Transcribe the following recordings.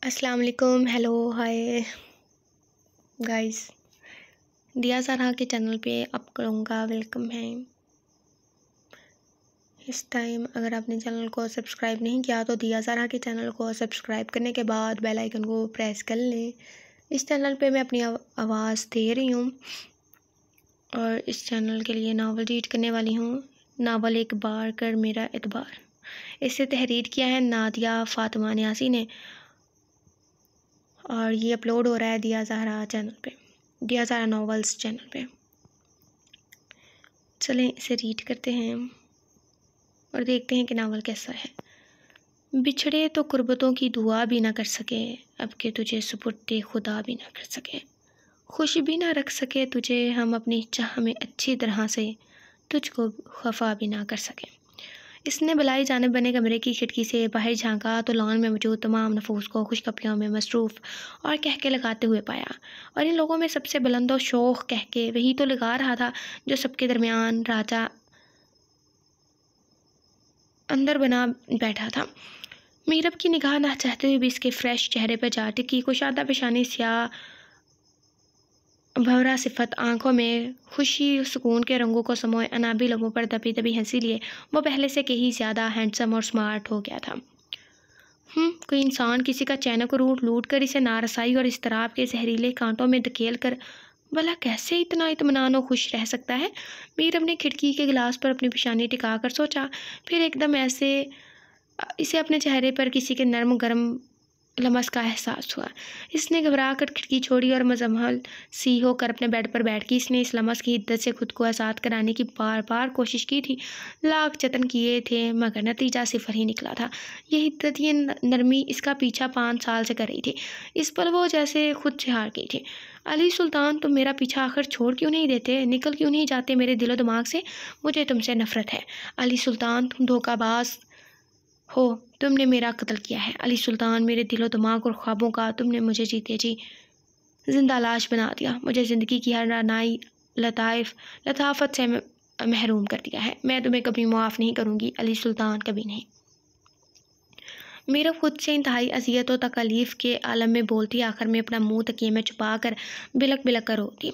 السلام علیکم، ہیلو، ہائے گائز، دیا سارا کے چینل پہ آپ لوگوں کا ویلکم ہے۔ اس ٹائم اگر آپ نے چینل کو سبسکرائب نہیں کیا تو دیا سارا کے چینل کو سبسکرائب کرنے کے بعد بیل آئیکن کو پریس کر لیں۔ اس چینل پہ میں اپنی آواز دے رہی ہوں اور اس چینل کے لیے ناول ریڈ کرنے والی ہوں۔ ناول ایک بار کر میرا اعتبار، اس سے تحریر کیا ہے نادیہ فاطمہ نیازی نے، اور یہ اپلوڈ ہو رہا ہے دیا زہرا چینل پہ، دیا زہرا ناولز چینل پہ۔ چلیں اسے ریڈ کرتے ہیں اور دیکھتے ہیں کہ ناول کیسا ہے۔ بچھڑے تو قربتوں کی دعا بھی نہ کر سکے، اب کہ تجھے سپرد خدا بھی نہ کر سکے، خوش بھی نہ رکھ سکے تجھے ہم اپنی چاہ میں اچھی طرح سے، تجھ کو خفا بھی نہ کر سکے۔ اس نے بلائی جانب بنے کمرے کی کھڑکی سے باہر جھانکا تو لان میں موجود تمام نفوس کو خوشخبریوں میں مصروف اور کہکے لگاتے ہوئے پایا، اور ان لوگوں میں سب سے بلند و شوخ کہکے وہی تو لگا رہا تھا جو سب کے درمیان راجا اندر بنا بیٹھا تھا۔ میرب کی نگاہ نہ چاہتے ہوئے بھی اس کے فریش چہرے پہ جا ٹکی، کشادہ پیشانی، سیاہ بھورا صفت، آنکھوں میں خوشی و سکون کے رنگوں کو سموئے انابی لبوں پر دبی دبی ہنسی لیے وہ پہلے سے کہیں زیادہ ہینڈسم اور سمارٹ ہو گیا تھا۔ کوئی انسان کسی کا چینک روٹ لوٹ کر اسے نارسائی اور اضطراب کے زہریلے کانٹوں میں دھکیل کر بھلا کیسے اتنا اطمینان و خوش رہ سکتا ہے؟ میرب نے کھڑکی کے گلاس پر اپنی پیشانی ٹکا کر سوچا، پھر ایک دم ایسے اسے اپنے چہرے پر کسی کے نرم گرم لمس کا احساس ہوا۔ اس نے گھبرا کر کھڑکی چھوڑی اور مزمحل سی ہو کر اپنے بیڈ پر بیٹھ گئی۔ اس نے اس لمس کی حدت سے خود کو آزاد کرانے کی بار بار کوشش کی تھی، لاکھ جتن کیے تھے، مگر نتیجہ صفر ہی نکلا تھا۔ یہ حدت، یہ نرمی اس کا پیچھا 5 سال سے کر رہی تھی۔ اس پل وہ جیسے خود سے ہار گئی تھی۔ علی سلطان، تم میرا پیچھا آخر چھوڑ کیوں نہیں دیتے؟ نکل کیوں نہیں جاتے میرے دل و دماغ سے؟ مجھے تم سے نفرت ہے علی سلطان، تم دھوکہ باز ہو، تم نے میرا قتل کیا ہے علی سلطان، میرے دل و دماغ اور خوابوں کا تم نے مجھے جیتے جی زندہ لاش بنا دیا، مجھے زندگی کی ہر رعنائی لطافت سے محروم کر دیا ہے۔ میں تمہیں کبھی معاف نہیں کروں گی علی سلطان، کبھی نہیں۔ میرب خود سے انتہائی اذیت و تکلیف کے عالم میں بولتی، آخر میں اپنا منہ تکیے میں چھپا کر بلک بلک کر روتی۔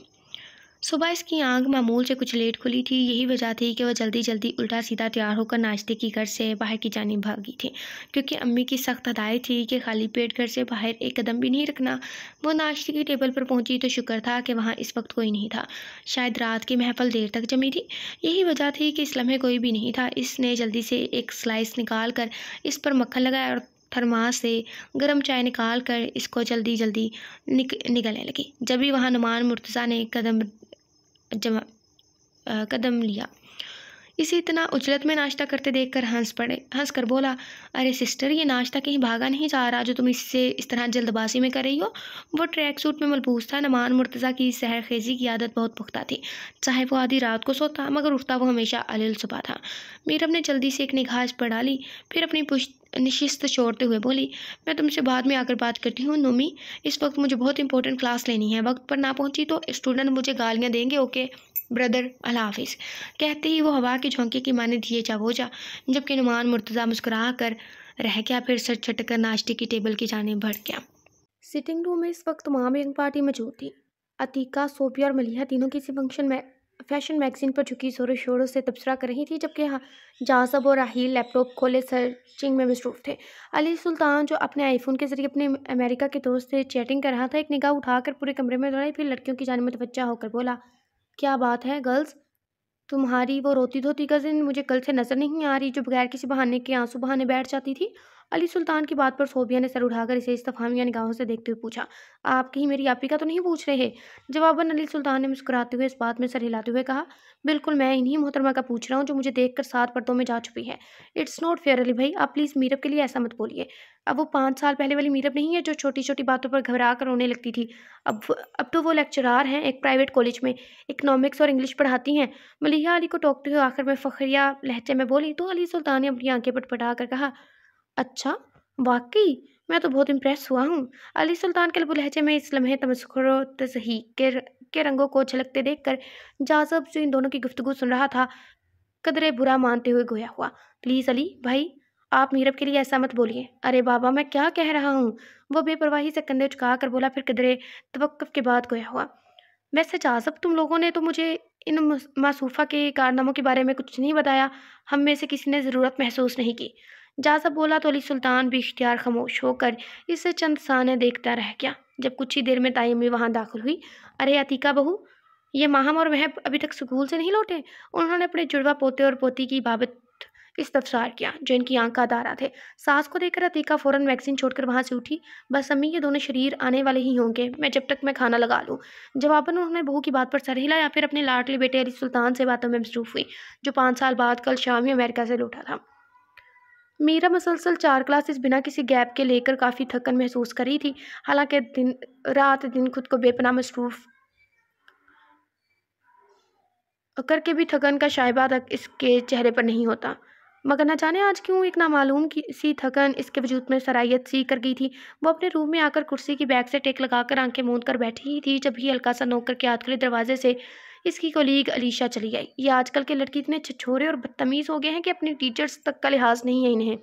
صبح اس کی آنکھ معمول سے کچھ لیٹ کھلی تھی، یہی وجہ تھی کہ وہ جلدی جلدی الٹا سیدھا تیار ہو کر ناشتے کی گھر سے باہر کی جانب بھاگی تھی، کیونکہ امی کی سخت ہدایت تھی کہ خالی پیٹ گھر سے باہر ایک قدم بھی نہیں رکھنا۔ وہ ناشتے کی ٹیبل پر پہنچی تو شکر تھا کہ وہاں اس وقت کوئی نہیں تھا، شاید رات کی محفل دیر تک جمی تھی، یہی وجہ تھی کہ اس لمحے کوئی بھی نہیں تھا۔ اس نے جلدی سے ایک سلائس نکال کر اس پر مکھن لگایا اور تھرماس سے گرم چائے نکال کر اس کو جلدی جلدی نگلنے لگی۔ جبھی وہاں نعمان مرتضیٰ نے قدم لیا، اسے اتنا عجلت میں ناشتہ کرتے دیکھ کر ہنس کر بولا، ارے سسٹر، یہ ناشتہ کہیں بھاگا نہیں جا رہا جو تم اس طرح جلد بازی میں کر رہی ہو؟ وہ ٹریک سوٹ میں ملبوس تھا۔ نعمان مرتضیٰ کی سحر خیزی کی عادت بہت پختہ تھی، چاہے وہ آدھی رات کو سوتا مگر اٹھتا وہ ہمیشہ علیل صبح تھا۔ میرب نے جلدی سے ایک نگاہ اس پر ڈالی، پھر اپنی نشست چھوڑتے ہوئے بولی، میں تم سے بعد میں آ کر بات کرتی ہوں نومی، اس وقت مجھے بہت امپورٹنٹ کلاس لینی ہے، وقت پر نہ پہنچی تو اسٹوڈنٹ مجھے گالیاں دیں گے، اوکے بردر، اللہ حافظ۔ کہتے ہی وہ ہوا کے جھونکے کی مانند یہ جا وہ جا، جبکہ نعمان مرتضیٰ مسکرا کر رہ گیا، پھر سر چھٹک کر ناشتے کی ٹیبل کی جانب بڑھ گیا۔ سٹنگ روم میں اس وقت تمام ینگ پارٹی موجود تھی۔ عتیقہ، صوفیہ اور ملیحہ تینوں کسی فیشن میگزین پر جھکی زور و شور سے تبصرہ کر رہی تھی، جبکہ جاذب اور راحیل لیپ ٹاپ کھولے سرچنگ میں مصروف تھے۔ علی سلطان، جو اپنے آئی فون کے ذریعے اپنے امریکہ کے دوست سے چیٹنگ کر رہا تھا، ایک نگاہ اٹھا کر پورے کمرے میں دوڑائی، پھر لڑکیوں کی جانب متوجہ ہو کر بولا، کیا بات ہے گرلز، تمہاری وہ روتی دھوتی کزن مجھے کل سے نظر نہیں آ رہی جو بغیر کسی بہانے کے آنسو بہانے بیٹھ جاتی تھی؟ علی سلطان کی بات پر صوفیہ نے سر اٹھا کر اسے استفہامیہ نگاہوں سے دیکھتے ہوئے پوچھا، آپ کہیں میری آپی کا تو نہیں پوچھ رہے؟ جواباً علی سلطان نے مسکراتے ہوئے اس بات میں سر ہلاتے ہوئے کہا، بالکل میں انہی محترمہ کا پوچھ رہا ہوں جو مجھے دیکھ کر 7 پردوں میں جا چھپی ہے۔ اٹس ناٹ فیئر علی بھائی، آپ پلیز میرب کے لیے ایسا مت بولیے۔ اب وہ 5 سال پہلے والی میرب نہیں ہے جو چھوٹی چھوٹی باتوں پر گھبرا کر رونے لگتی تھی، اب تو وہ لیکچرار ہیں، ایک پرائیویٹ کالج میں اکنامکس اور انگلش پڑھاتی ہیں۔ ملیحہ علی کو ٹوکتے ہوئے آخر میں فخریہ لہجے میں بولی، تو علی سلطان نے اپنی آنکھیں پٹپٹا کر کہا، اچھا واقعی، میں تو بہت امپریس ہوا ہوں۔ علی سلطان کے لب و لہجے میں اس لمحے تمسخر و تضحیک کے رنگوں کو جھلکتے دیکھ کر جاذب، جو ان دونوں کی گفتگو سن رہا تھا، قدرے برا مانتے ہوئے گویا ہوا، پلیز علی بھائی، آپ میرب کے لیے ایسا مت بولیے۔ ارے بابا میں کیا کہہ رہا ہوں؟ وہ بے پرواہی سے کندھے جھکا کر بولا، پھر قدرے توقف کے بعد گویا ہوا۔ ویسے جازب تم لوگوں نے تو مجھے ان معصوفہ کے کارناموں کے بارے میں کچھ نہیں بتایا، ہم میں سے کسی نے ضرورت محسوس نہیں کی۔ جازب بولا تو علی سلطان بھی اختیار خاموش ہو کر اسے چند ثانیے دیکھتا رہ گیا۔ جب کچھ ہی دیر میں تائی امی وہاں داخل ہوئی۔ ارے عتیقہ بہو، یہ ماہم اور مہب ابھی تک سکول سے نہیں لوٹے؟ انہوں نے اپنے جڑواں پوتے اور پوتی کی بابت استفسار کیا جو ان کی آنکھ کا ادارہ تھے۔ ساس کو دیکھ کر عتیقہ فوراً میگزین چھوڑ کر وہاں سے اٹھی۔ بس امی، یہ دونوں شریر آنے والے ہی ہوں گے، میں جب تک میں کھانا لگا لوں۔ جواباً انہوں نے بہو کی بات پر سر ہلایا، پھر اپنے لاڈلے بیٹے علی سلطان سے باتوں میں مصروف ہوئی جو 5 سال بعد کل شام ہی امریکہ سے لوٹا تھا۔ میرا مسلسل 4 کلاسز بنا کسی گیپ کے لے کر کافی تھکن محسوس کر رہی تھی، حالانکہ رات دن خود کو بے پناہ مصروف کر کے بھی تھکن کا شائبہ تک اس کے چہرے پر نہیں ہوتا، مگر نہ جانے آج کیوں ایک نامعلوم سی تھکن اس کے وجود میں سرایت سی کر گئی تھی۔ وہ اپنے روم میں آ کر کرسی کی بیک سے ٹیک لگا کر آنکھیں موند کر بیٹھی ہی تھی جب ہی ہلکا سا نوکر کے ہاتھ کھلے دروازے سے اس کی کولیگ علیشہ چلی آئی۔ یہ آج کل کے لڑکی اتنے چھچھورے اور بدتمیز ہو گئے ہیں کہ اپنی ٹیچرز تک کا لحاظ نہیں ہے انہیں۔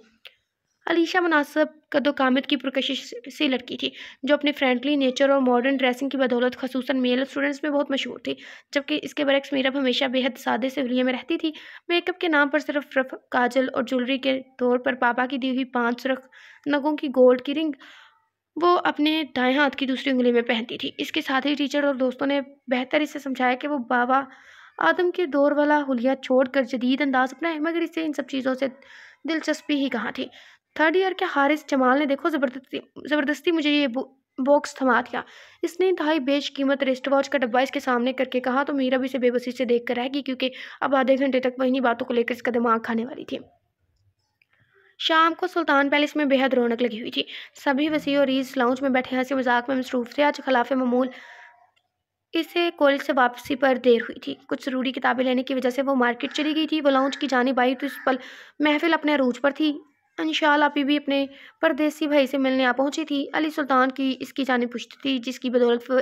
علیشہ مناسب قد و قامت کی پرکشش سی لڑکی تھی جو اپنے فرینڈلی نیچر اور ماڈرن ڈریسنگ کی بدولت خصوصاً میل اسٹوڈنٹس میں بہت مشہور تھی، جبکہ اس کے برعکس میرب ہمیشہ بے حد سادے سے حلیے میں رہتی تھی۔ میک اپ کے نام پر صرف رف کاجل اور جولری کے طور پر پاپا کی دی ہوئی 5 سرخ نگوں کی گولڈ کی رنگ وہ اپنے دائیں ہاتھ کی دوسری انگلی میں پہنتی تھی۔ اس کے ساتھ ہی ٹیچر اور دوستوں نے بہتر اسے سمجھایا کہ وہ بابا آدم کے دور والا حلیہ چھوڑ کر جدید انداز اپنائے، مگر اسے ان سب چیزوں سے دلچسپی ہی کہاں تھی۔ 3rd ایئر کے حارث جمال نے دیکھو زبردستی مجھے یہ باکس تھما دیا۔ اس نے انتہائی بیش قیمت ریسٹ واچ کا ڈبہ اس کے سامنے کر کے کہا تو میرا بھی اسے بے بسی سے دیکھ کر رہ گئی، کیونکہ اب آدھے گھنٹے تک وہ انہی باتوں کو لے کر اس کا دماغ کھانے والی تھی۔ شام کو سلطان پیلس میں بے حد رونق لگی ہوئی تھی۔ سبھی وسیع و عریض لاؤنج میں بیٹھے ہنسی مذاق میں مصروف تھے۔ آج خلاف معمول اسے کالج سے واپسی پر دیر ہوئی تھی۔ کچھ ضروری کتابیں لینے کی وجہ سے وہ مارکیٹ چلی گئی تھی۔ وہ لاؤنج کی جانب آئی تو اس پل محفل اپنے عروج پر تھی۔ انشال آپی بھی اپنے پردیسی بھائی سے ملنے آ پہنچی تھی۔ علی سلطان کی اس کی جانب پشت تھی جس کی بدولت وہ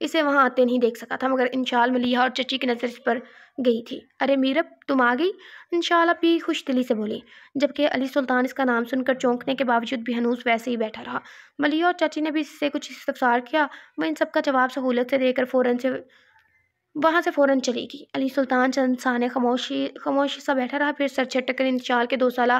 اسے وہاں آتے نہیں دیکھ سکا تھا، مگر انشال ملیحہ اور چچی کی نظر اس پر گئی تھی۔ ارے میرب، تم آ گئی؟ انشال آپی خوش دلی سے بولی، جبکہ علی سلطان اس کا نام سن کر چونکنے کے باوجود بھی ہنوز ویسے ہی بیٹھا رہا۔ ملیحہ اور چاچی نے بھی اس سے کچھ استفسار کیا، وہ ان سب کا جواب سہولت سے دے کر وہاں سے فوراً چلی گئی۔ علی سلطان چند ثانیے خاموش سا بیٹھا رہا، پھر سر جھٹک کر انشال کے 2 سالہ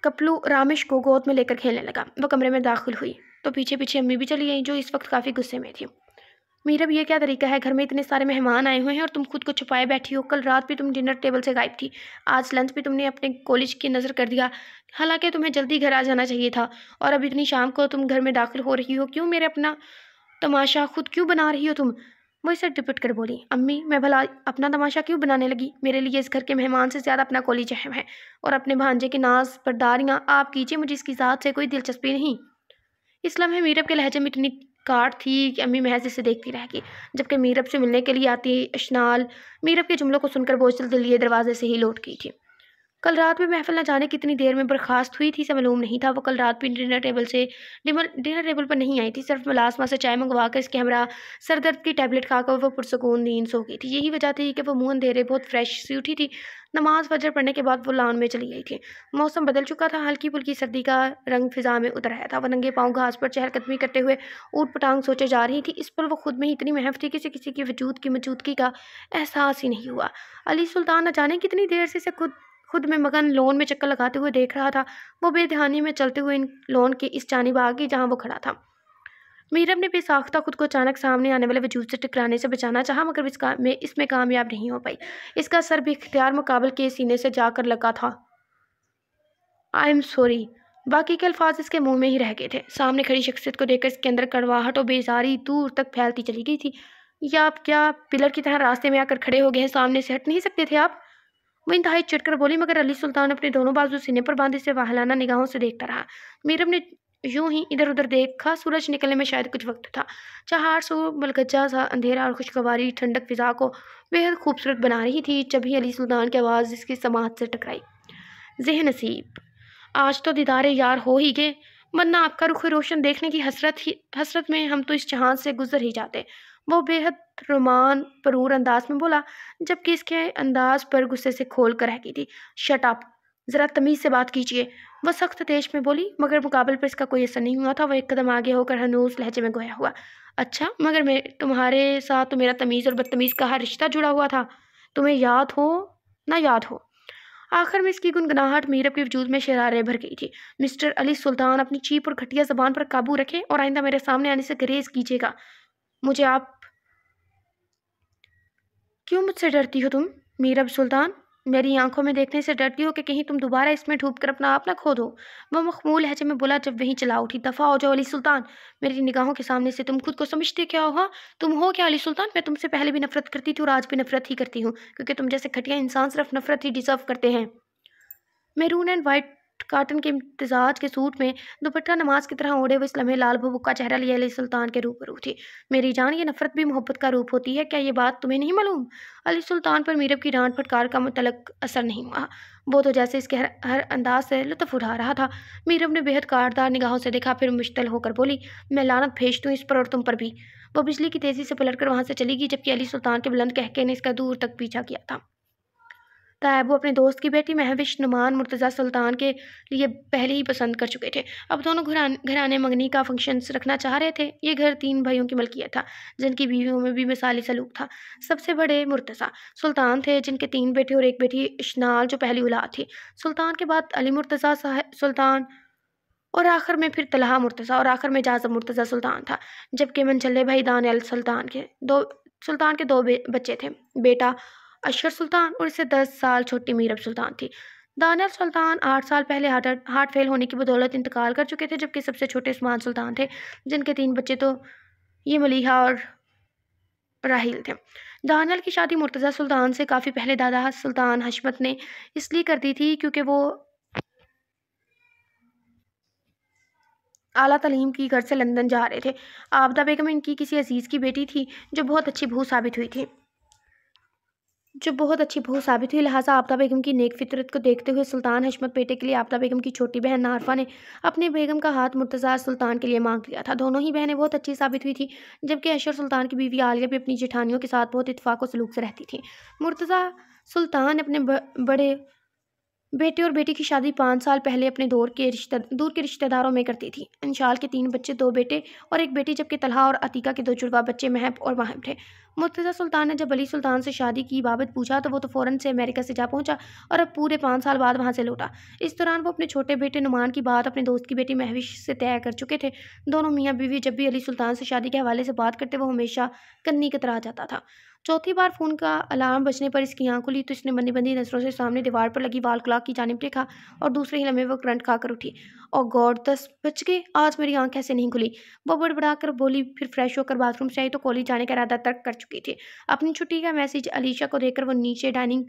کپلو رامش کو گود میں لے کر کھیلنے لگا۔ وہ کمرے میں داخل ہوئی تو پیچھے پیچھے امی بھی چلی گئیں جو اس وقت کافی غصے میں تھی۔ میرب، یہ کیا طریقہ ہے؟ گھر میں اتنے سارے مہمان آئے ہوئے ہیں اور تم خود کو چھپائے بیٹھی ہو۔ کل رات بھی تم ڈنر ٹیبل سے غائب تھی، آج لنچ بھی تم نے اپنے کالج کی نظر کر دیا، حالانکہ تمہیں جلدی گھر آ جانا چاہیے تھا، اور اب اتنی شام کو تم گھر میں داخل ہو رہی ہو۔ کیوں میرے اپنا تماشا خود کیوں بنا رہی ہو تم؟ وہ اسے ڈپٹ کر بولی، امی میں بھلا اپنا تماشا کیوں بنانے لگی؟ میرے لیے اس گھر کے مہمان سے زیادہ اپنا کالج اہم ہے، اور اپنے بھانجے کی ناز برداریاں آپ کیجیے، مجھے اس کی ذات سے کوئی دلچسپی نہیں۔ اس لمحے میرب کے لہجے میں اتنی کاٹ تھی کہ امی محض اسے دیکھتی رہ گئی، جبکہ میرب سے ملنے کے لیے آتی اشنال میرب کے جملوں کو سن کر بوجھل دل لیے دروازے سے ہی لوٹ گئی تھی۔ کل رات میں محفل نہ جانے کتنی دیر میں برخاست ہوئی تھی اسے معلوم نہیں تھا۔ وہ کل رات بھی ڈنر ٹیبل پر نہیں آئی تھی، صرف ملازمہ سے چائے منگوا کر اس کے ہمراہ سر درد کی ٹیبلٹ کھا کر وہ پرسکون نیند سو گئی تھی۔ یہی وجہ تھی کہ وہ منہ اندھیرے بہت فریش سی اٹھی تھی۔ نماز فجر پڑھنے کے بعد وہ لان میں چلی گئی تھی۔ موسم بدل چکا تھا، ہلکی پھلکی سردی کا رنگ فضا میں اتر آیا تھا۔ وہ ننگے پاؤں گھاس پر چہل قدمی کرتے ہوئے اوٹ پٹانگ سوچے جا رہی تھی۔ اس پل وہ خود میں ہی اتنی محو تھی کہ کسی کے وجود کی موجودگی کا احساس ہی نہیں ہوا۔ علی سلطان نہ جانے کتنی دیر سے اسے خود میں مگن لون میں چکر لگاتے ہوئے دیکھ رہا تھا۔ وہ بے دھیانی میں چلتے ہوئے لون کے اس جانب آ گئی جہاں وہ کھڑا تھا۔ میرب نے بے ساختہ خود کو اچانک سامنے آنے والے وجود سے ٹکرانے سے بچانا چاہا، مگر اس میں کامیاب نہیں ہو پائی۔ اس کا سر بھی اختیار مقابل کے سینے سے جا کر لگا تھا۔ آئی ایم سوری، باقی کے الفاظ اس کے منہ میں ہی رہ گئے تھے۔ سامنے کھڑی شخصیت کو دیکھ کر اس کے اندر کڑواہٹ و بیزاری دور تک پھیلتی چلی گئی تھی۔ یا آپ کیا پلر کی طرح راستے میں آ کر کھڑے ہو گئے ہیں؟ سامنے سے ہٹ نہیں سکتے تھے آپ؟ وہ انتہائی چڑھ کر بولی، مگر علی سلطان اپنے دونوں بازو سینے پر باندھے سے واہلانہ نگاہوں سے دیکھتا رہا۔ میرب نے یوں ہی ادھر ادھر دیکھا۔ سورج نکلنے میں شاید کچھ وقت تھا۔ چہار سو ملگجہ سا اندھیرا اور خوشگواری ٹھنڈک فضا کو بے حد خوبصورت بنا رہی تھی، جب ہی علی سلطان کی آواز اس کی سماعت سے ٹکرائی، ذہن نصیب، آج تو دیدار یار ہو ہی گئے، ورنہ آپ کا رخ روشن دیکھنے کی حسرت میں ہم تو اس جہان سے گزر ہی جاتے۔ وہ بے حد رومان پرور انداز میں بولا، جبکہ اس کے انداز پر غصے سے کھول کر رہ گئی تھی۔ شٹ اپ، ذرا تمیز سے بات کیجیے، وہ سخت تیز میں بولی، مگر مقابل پر اس کا کوئی اثر نہیں ہوا تھا۔ وہ ایک قدم آگے ہو کر ہنوز لہجے میں گویا ہوا، اچھا، مگر تمہارے ساتھ تو میرا تمیز اور بدتمیز کا ہر رشتہ جڑا ہوا تھا، تمہیں یاد ہو نہ یاد ہو۔ آخر میں اس کی گنگناہٹ میرب کے وجود میں شرارے بھر گئی تھی۔ مسٹر علی سلطان، اپنی چیپ اور گھٹیا زبان پر قابو رکھے اور آئندہ میرے سامنے آنے سے گریز کیجیے گا۔ مجھے آپ کیوں مجھ سے ڈرتی ہو تم میرب سلطان؟ میری آنکھوں میں دیکھنے سے ڈرتی ہو کہ کہیں تم دوبارہ اس میں ڈوب کر اپنا آپ نہ کھو دو؟ وہ مخمول لہجے میں بولا، جب وہیں چلا اٹھی، دفع ہو جاؤ علی سلطان، میری نگاہوں کے سامنے سے۔ تم خود کو سمجھتے کیا ہو؟ تم ہو کیا علی سلطان؟ میں تم سے پہلے بھی نفرت کرتی تھی اور آج بھی نفرت ہی کرتی ہوں، کیونکہ تم جیسے گھٹیا انسان صرف نفرت ہی ڈیزرو کرتے ہیں۔ میرون اینڈ وائٹ کاٹن کے امتزاج کے سوٹ میں دوپٹہ نماز کی طرح اوڑھے ہوئے اس لمحے لال بھبک کا چہرہ لیے علی سلطان کے روبرو تھی۔ میری جان، یہ نفرت بھی محبت کا روپ ہوتی ہے، کیا یہ بات تمہیں نہیں معلوم؟ علی سلطان پر میرب کی ڈانٹ پھٹکار کا متعلق اثر نہیں ہوا، وہ تو جیسے اس کے ہر انداز سے لطف اٹھا رہا تھا۔ میرب نے بےحد کاٹدار نگاہوں سے دیکھا، پھر مشتعل ہو کر بولی، میں لعنت بھیجتی ہوں اس پر اور تم پر بھی۔ وہ بجلی کی تیزی سے پلٹ کر وہاں سے چلی گئی، جبکہ علی سلطان کے بلند قہقہے نے اس کا دور تک پیچھا کیا تھا۔ تائب وہ اپنے دوست کی بیٹی مہوش نعمان مرتضیٰ سلطان کے لیے پہلے ہی پسند کر چکے تھے۔ اب دونوں گھرانے منگنی کا فنکشن رکھنا چاہ رہے تھے۔ یہ گھر 3 بھائیوں کی ملکیت تھا، جن کی بیویوں میں بھی مثالی سلوک تھا۔ سب سے بڑے مرتضیٰ سلطان تھے، جن کے 3 بیٹے اور ایک بیٹی اشنال، جو پہلی اولاد تھی۔ سلطان کے بعد علی مرتضیٰ سلطان، اور آخر میں پھر طلحہ مرتضیٰ، اور آخر میں جاذب مرتضیٰ سلطان تھا، جبکہ منجھلے بھائی دانیال سلطان کے 2 بچے تھے، بیٹا اشر سلطان اور اس سے 10 سال چھوٹی میرب سلطان تھی۔ دانیال سلطان 8 سال پہلے ہارٹ فیل ہونے کی بدولت انتقال کر چکے تھے، جبکہ سب سے چھوٹے عثمان سلطان تھے، جن کے 3 بچے تو یہ ملیحہ اور راحیل تھے۔ دانیال کی شادی مرتضیٰ سلطان سے کافی پہلے دادا سلطان حشمت نے اس لیے کر دی تھی کیونکہ وہ اعلیٰ تعلیم کی غرض سے لندن جا رہے تھے۔ عابدہ بیگم ان کی کسی عزیز کی بیٹی تھی جو بہت اچھی بہو ثابت ہوئی، لہٰذا عابدہ بیگم کی نیک فطرت کو دیکھتے ہوئے سلطان حشمت بیٹے کے لیے عابدہ بیگم کی چھوٹی بہن عارفہ نے اپنی بیگم کا ہاتھ مرتضیٰ سلطان کے لیے مانگ لیا تھا۔ دونوں ہی بہنیں بہت اچھی ثابت ہوئی تھیں، جبکہ اشر سلطان کی بیوی عالیہ بھی اپنی جیٹھانیوں کے ساتھ بہت اتفاق و سلوک سے رہتی تھی۔ مرتضیٰ سلطان اپنے بڑے بیٹے اور بیٹی کی شادی 5 سال پہلے اپنے دور کے رشتہ داروں میں کرتی تھی۔ انشال کے 3 بچے، 2 بیٹے اور ایک بیٹی، جبکہ طلحہ اور عتیقہ کے 2 جڑواں بچے مہب اور ماہم تھے۔ مرتضیٰ سلطان نے جب علی سلطان سے شادی کی بابت پوچھا تو وہ تو فوراً سے امریکہ سے جا پہنچا اور اب پورے 5 سال بعد وہاں سے لوٹا۔ اس دوران وہ اپنے چھوٹے بیٹے نعمان کی بات اپنے دوست کی بیٹی مہوش سے طے کر چکے تھے۔ دونوں میاں بیوی جب بھی علی سلطان سے شادی کے حوالے سے بات کرتے، وہ ہمیشہ کنی کترا جاتا تھا۔ چوتھی بار فون کا الارم بجنے پر اس کی آنکھ کھلی تو اس نے بندی نظروں سے سامنے دیوار پر لگی وال کلاک کی جانب دیکھا اور دوسرے ہی لمحے وہ کرنٹ کھا کر اٹھی۔ او گاڈ، 10 بج گئے، آج میری آنکھ کیسے نہیں کھلی؟ وہ بڑبڑا کر بولی، پھر فریش ہو کر باتھ روم سے آئی تو کالج جانے کا ارادہ ترک کر چکی تھی۔ اپنی چھٹی کا میسج علیشہ کو دیکھ کر وہ نیچے ڈائننگ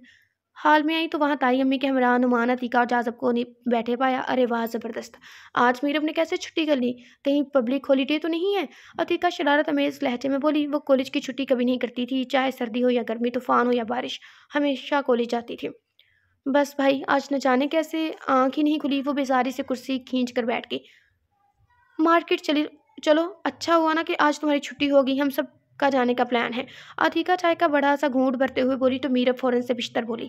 ہال میں آئی تو وہاں تائی امی کے ہمراہ نعمان، عتیقہ اور جاذب کو بیٹھے پایا۔ ارے واہ، زبردست، آج میرب نے کیسے چھٹی کر لی؟ کہیں پبلک ہالیڈے تو نہیں ہے؟ عتیقہ شرارت امیز لہجے میں بولی، وہ کالج کی چھٹی کبھی نہیں کرتی تھی، چاہے سردی ہو یا گرمی، طوفان ہو یا بارش، ہمیشہ کالج جاتی تھی۔ بس بھائی، آج نہ جانے کیسے آنکھ ہی نہیں کھلی۔ وہ بیزاری سے کرسی کھینچ کر بیٹھ گئی۔ مارکیٹ چلو، اچھا ہوا نا کہ آج تمہاری چھٹی ہوگی، ہم سب کا جانے کا پلان ہے۔ عتیقہ چائے کا بڑا سا گھونٹ بھرتے ہوئے بولی تو میرب فوراً سے بشتر بولی،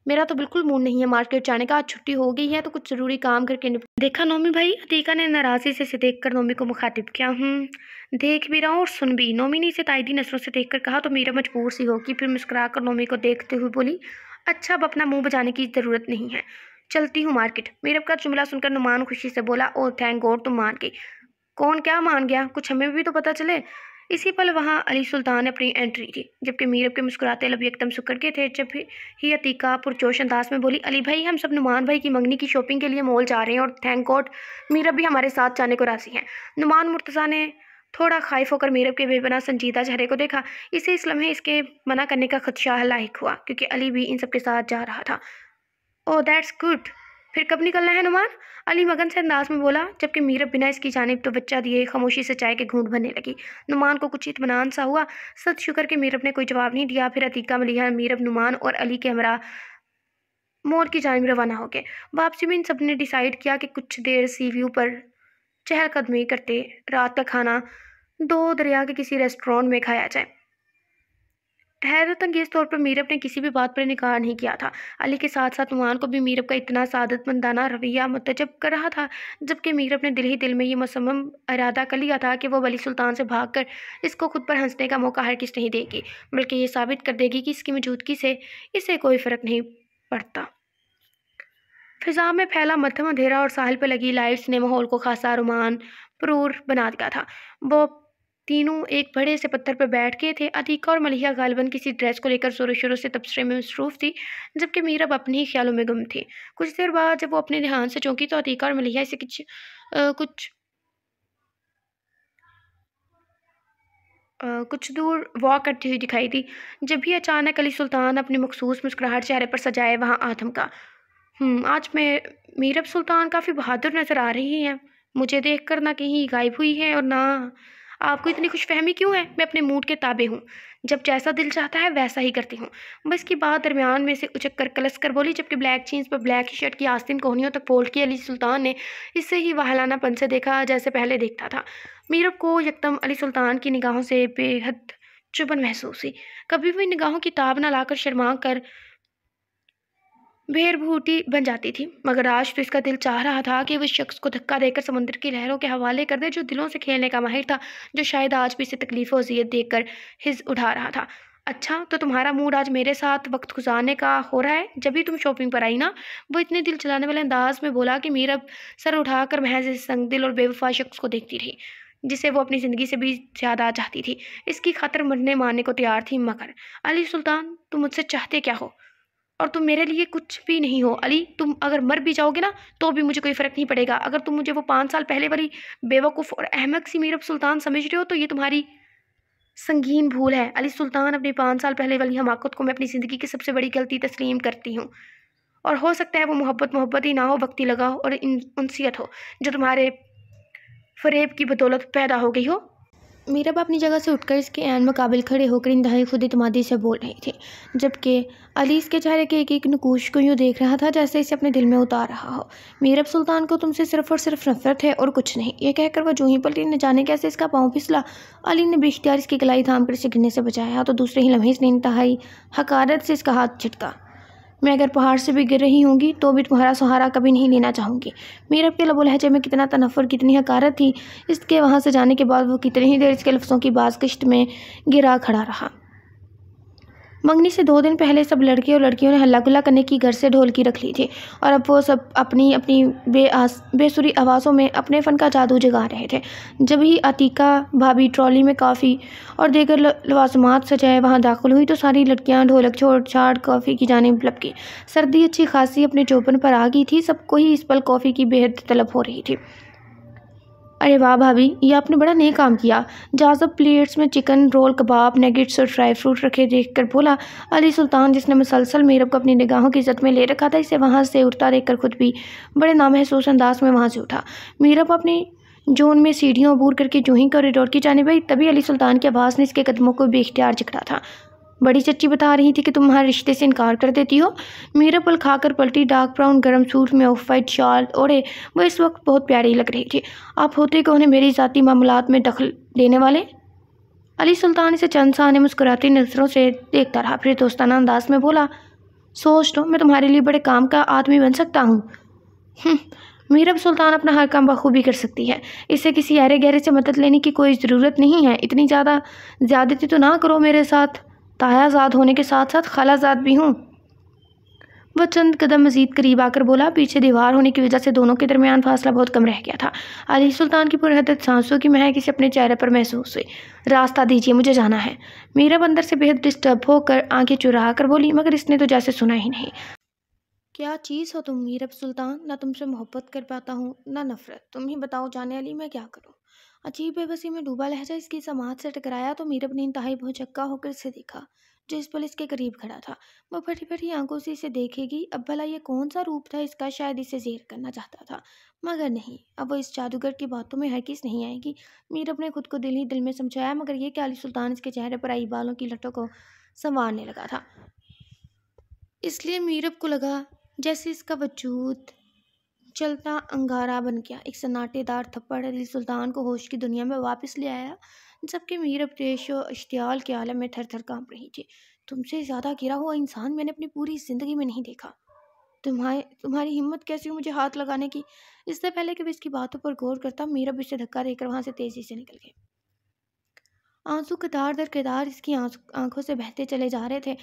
میرا تو بالکل موڈ نہیں ہے مارکیٹ جانے کا، آج چھٹی ہو گئی ہے تو کچھ ضروری کام کر کے دیکھا نومی بھائی؟ عتیقہ نے ناراضی سے دیکھ کر نومی کو مخاطب کیا۔ دیکھ بھی رہا ہوں اور سن بھی، نومی نے اسے تائیدی نظروں سے دیکھ کر کہا تو میرب مجبور سی ہوگی، پھر مسکرا کر نومی کو دیکھتے ہوئے بولی، اچھا اب اپنا منہ بجانے کی ضرورت نہیں ہے، چلتی ہوں مارکیٹ۔ میرب کا جملہ سن کر نعمان خوشی سے بولا، او تھینک گاڈ تم مان گئی۔ کون کیا مان گیا؟ کچھ ہمیں بھی تو پتہ چلے۔ اسی پل وہاں علی سلطان نے اپنی انٹری کی، جبکہ میرب کے مسکراتے لب یکدم سکڑ کے تھے۔ جب ہی عتیقہ پرجوش انداز میں بولی، علی بھائی، ہم سب نعمان بھائی کی منگنی کی شاپنگ کے لیے مال جا رہے ہیں اور تھینک گاڈ میرب بھی ہمارے ساتھ جانے کو راضی ہیں۔ نعمان مرتضیٰ نے تھوڑا خائف ہو کر میرب کے بے پناہ سنجیدہ چہرے کو دیکھا۔ اسے اس لمحے اس کے منع کرنے کا خدشہ لاحق ہوا، کیونکہ علی بھی ان سب کے ساتھ جا رہا تھا۔ او دیٹس گڈ، پھر کب نکلنا ہے نعمان؟ علی مگن سے انداز میں بولا، جبکہ میرب بنا اس کی جانب توجہ دیے خاموشی سے چائے کے گھونٹ بھرنے لگی۔ نعمان کو کچھ اطمینان سا ہوا، سد شکر کہ میرب نے کوئی جواب نہیں دیا۔ پھر عتیقہ، ملیحہ، میرب، نعمان اور علی کے ہمراہ مال کی جانب روانہ ہو گئے۔ واپسی میں ان سب نے ڈیسائیڈ کیا کہ کچھ دیر سی ویو پر چہل قدمی کرتے رات کا کھانا 2 دریا کے کسی ریسٹورانٹ میں کھایا جائے۔ حیرت انگیز طور پر میرب نے کسی بھی بات پر انکار نہیں کیا تھا۔ علی کے ساتھ ساتھ نعمان کو بھی میرب کا اتنا سعادت مندانہ رویہ متعجب کر رہا تھا، جبکہ میرب نے دل ہی دل میں یہ مصمم ارادہ کر لیا تھا کہ وہ ولی سلطان سے بھاگ کر اس کو خود پر ہنسنے کا موقع ہرگز نہیں دے گی، بلکہ یہ ثابت کر دے گی کہ اس کی موجودگی سے اسے کوئی فرق نہیں پڑتا۔ فضا میں پھیلا مدھم اندھیرا اور ساحل پر لگی لائٹس نے ماحول کو خاصا رومان پرور بنا دیا تھا۔ وہ تینوں ایک بڑے سے پتھر پر بیٹھ گئے تھے۔ عتیقہ اور ملیحہ غالباً کسی ڈریس کو لے کر زور و شور سے تبصرے میں مصروف تھی، جبکہ میرب اپنے ہی خیالوں میں گم تھی۔ کچھ دیر بعد جب وہ اپنے دھیان سے چونکی تو عتیقہ اور ملیحہ اسے کچھ دور واک کرتی ہوئی دکھائی دی۔ جب بھی اچانک علی سلطان اپنی مخصوص مسکراہٹ چہرے پر سجائے وہاں آ تھمکا۔ آج میں میرب سلطان کافی بہادر نظر آ رہی ہیں۔ مجھے دیکھ کر نہ کہیں غائب ہوئی ہے اور نہ آپ کو اتنی خوش فہمی کیوں ہے؟ میں اپنے موڈ کے تابع ہوں، جب جیسا دل چاہتا ہے ویسا ہی کرتی ہوں۔ بس کی بات درمیان میں سے اچک کر کلس کر بولی، جبکہ بلیک جینس پر بلیک ہی شرٹ کی آستین کوہنیوں تک فولڈ کی علی سلطان نے اسے ہی واہلانہ پن سے دیکھا جیسے پہلے دیکھتا تھا۔ میرب کو یکدم علی سلطان کی نگاہوں سے بے حد چبھن محسوس ہوئی۔ کبھی بھی نگاہوں کی تاب نہ لا کر شرما کر بھیر بھوٹی بن جاتی تھی، مگر آج تو اس کا دل چاہ رہا تھا کہ وہ اس شخص کو دھکا دے کر سمندر کی لہروں کے حوالے کر دے، جو دلوں سے کھیلنے کا ماہر تھا، جو شاید آج بھی اسے تکلیف و اذیت دیکھ کر ہز اٹھا رہا تھا۔ اچھا تو تمہارا موڈ آج میرے ساتھ وقت گزارنے کا ہو رہا ہے؟ جبھی تم شاپنگ پر آئی نا؟ وہ اتنے دل چلانے والے انداز میں بولا کہ میرب سر اٹھا کر محض اس سنگ دل اور بے وفا شخص کو دیکھتی رہی، جسے وہ اپنی زندگی سے بھی زیادہ چاہتی تھی، اس کی خاطر مرنے مارنے کو تیار تھی۔ مگر علی سلطان، تم مجھ سے چاہتے کیا ہو؟ اور تم میرے لیے کچھ بھی نہیں ہو علی۔ تم اگر مر بھی جاؤ گے نا تو بھی مجھے کوئی فرق نہیں پڑے گا۔ اگر تم مجھے وہ 5 سال پہلے والی بیوقوف اور احمق سی میرب سلطان سمجھ رہے ہو تو یہ تمہاری سنگین بھول ہے۔ علی سلطان، اپنی 5 سال پہلے والی حماقت کو میں اپنی زندگی کی سب سے بڑی غلطی تسلیم کرتی ہوں، اور ہو سکتا ہے وہ محبت ہی نہ ہو، وقتی لگاؤ اور انسیت ہو جو تمہارے فریب کی بدولت پیدا ہو گئی ہو۔ میرب اپنی جگہ سے اٹھ کر اس کے عین مقابل کھڑے ہو کر انتہائی خود اعتمادی سے بول رہی تھی، جبکہ علی اس کے چہرے کے ایک ایک نقوش کو یوں دیکھ رہا تھا جیسے اسے اپنے دل میں اتار رہا ہو۔ میرب سلطان کو تم سے صرف اور صرف نفرت ہے اور کچھ نہیں۔ یہ کہہ کر وہ جو ہی پلٹی، نہ جانے کیسے اس کا پاؤں پھسلا۔ علی نے بے اختیار اس کی کلائی تھام کر اسے گرنے سے بچایا تو دوسرے ہی لمحے اس نے انتہائی حقارت سے اس کا ہاتھ جھٹکا۔ میں اگر پہاڑ سے بھی گر رہی ہوں گی تو بھی تمہارا سہارا کبھی نہیں لینا چاہوں گی۔ میرب کے لب و لہجے میں کتنا تنفر، کتنی حقارت تھی۔ اس کے وہاں سے جانے کے بعد وہ کتنی ہی دیر اس کے لفظوں کی بازگشت میں گرا کھڑا رہا۔ منگنی سے 2 دن پہلے سب لڑکے اور لڑکیوں نے ہلا گلا کرنے کی غرض سے ڈھولکی رکھ لی تھی، اور اب وہ سب اپنی اپنی بے سری آوازوں میں اپنے فن کا جادو جگا رہے تھے۔ جب ہی عتیقہ بھابی ٹرالی میں کافی اور دیگر لوازمات سجائے وہاں داخل ہوئی تو ساری لڑکیاں ڈھولک چھوڑ چھاڑ کافی کی جانب لپکی۔ سردی اچھی خاصی اپنے چوپن پر آ گئی تھی، سب کو ہی اس پل کافی کی بے حد طلب ہو رہی تھی۔ ارے واہ بھابی، یہ آپ نے بڑا نیک کام کیا۔ جازب پلیٹس میں چکن رول، کباب، نگٹس اور ڈرائی فروٹ رکھے دیکھ کر بولا علی سلطان، جس نے مسلسل میرب کو اپنی نگاہوں کی زد میں لے رکھا تھا۔ اسے وہاں سے اٹھتا دیکھ کر خود بھی بڑے نامحسوس انداز میں وہاں سے اٹھا۔ میرب اپنی جون میں سیڑھیوں عبور کر کے جو ہی کوریڈور کی جانب آئی، تبھی علی سلطان کی آواز نے اس کے قدموں کو بے اختیار جکڑا تھا۔ بڑی چچی بتا رہی تھی کہ تم ہمارے رشتے سے انکار کر دیتی ہو۔ میرب پل کھا کر پلٹی۔ ڈارک براؤن گرم سوٹ میں آف وائٹ شال اوڑھے وہ اس وقت بہت پیاری لگ رہی تھی۔ آپ ہوتے کون ہیں میری ذاتی معاملات میں دخل دینے والے؟ علی سلطان اسے چند ثانیے مسکراتی نظروں سے دیکھتا رہا، پھر دوستانہ انداز میں بولا، سوچ لو میں تمہارے لیے بڑے کام کا آدمی بن سکتا ہوں۔ میرب سلطان اپنا ہر کام بخوبی کر سکتی ہے، اسے کسی ایرے گہرے سے مدد لینے کی کوئی ضرورت نہیں ہے۔ اتنی زیادہ زیادتی تو نہ کرو میرے ساتھ۔ تایا زاد ہونے کے ساتھ ساتھ خالہ زاد بھی ہوں۔ وہ چند قدم مزید قریب آ کر بولا، پیچھے دیوار ہونے کی وجہ سے دونوں کے درمیان فاصلہ بہت کم رہ گیا تھا۔ علی سلطان کی پرحدت سانسوں کی مہک اسے اپنے چہرے پر محسوس ہوئی۔ راستہ دیجیے، مجھے جانا ہے۔ میرب اندر سے بے حد ڈسٹرب ہو کر آنکھیں چرا کر بولی، مگر اس نے تو جیسے سنا ہی نہیں۔ کیا چیز ہو تم میرب سلطان؟ نہ تم سے محبت کر پاتا ہوں نہ نفرت، تم ہی بتاؤ جانے علی، میں کیا کروں؟ عجیب بے بسی میں ڈوبا لہجہ اس کی سماعت سے ٹکرایا تو میرب نے انتہائی بھوچکا ہو کر اسے دیکھا جو اس پل اس کے قریب کھڑا تھا۔ وہ پھٹی پھٹی آنکھوں سے اسے دیکھے گی، اب بھلا یہ کون سا روپ تھا اس کا؟ شاید اسے زیر کرنا چاہتا تھا، مگر نہیں، اب وہ اس جادوگر کی باتوں میں ہرگز نہیں آئے گی۔ میرب نے خود کو دل ہی دل میں سمجھایا، مگر یہ کہ علی سلطان اس کے چہرے پر آئی بالوں کی لٹوں کو سنوارنے لگا تھا، اس لیے میرب کو لگا جیسے اس کا وجود چلتا انگارہ بن گیا۔ ایک سناٹے دار تھپڑ علی سلطان کو ہوش کی دنیا میں واپس لے آیا، جبکہ میرب ریش و اشتعال کے عالم میں تھر تھر کانپ رہی تھی۔ تم سے زیادہ گرا ہوا انسان میں نے اپنی پوری زندگی میں نہیں دیکھا. تمہاری ہمت کیسی ہو مجھے ہاتھ لگانے کی؟ اس سے پہلے کہ وہ اس کی باتوں پر غور کرتا، میرب اسے دھکا دے کر وہاں سے تیزی سے نکل گئے. آنسو قطار در قطار اس کی آنکھوں سے بہتے چلے جا رہے تھے.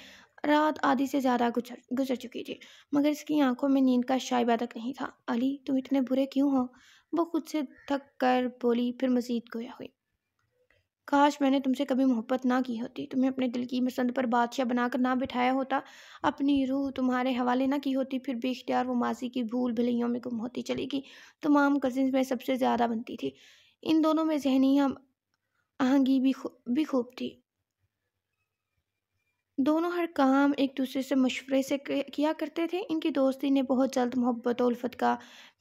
رات آدھی سے زیادہ گزر چکی تھی، مگر اس کی آنکھوں میں نیند کا شائبہ تک نہیں تھا. علی، تم اتنے برے کیوں ہو؟ وہ خود سے تھک کر بولی، پھر مزید گویا ہوئی. کاش میں نے تم سے کبھی محبت نہ کی ہوتی، تمہیں اپنے دل کی مسند پر بادشاہ بنا کر نہ بٹھایا ہوتا، اپنی روح تمہارے حوالے نہ کی ہوتی. پھر بے اختیار وہ ماضی کی بھول بھلیوں میں گم ہوتی چلی گئی. تمام کزنز میں سب سے زیادہ بنتی تھی. ان دونوں میں ذہنی ہم آہنگی بھی خوب تھی. دونوں ہر کام ایک دوسرے سے مشورے سے کیا کرتے تھے. ان کی دوستی نے بہت جلد محبت و الفت کا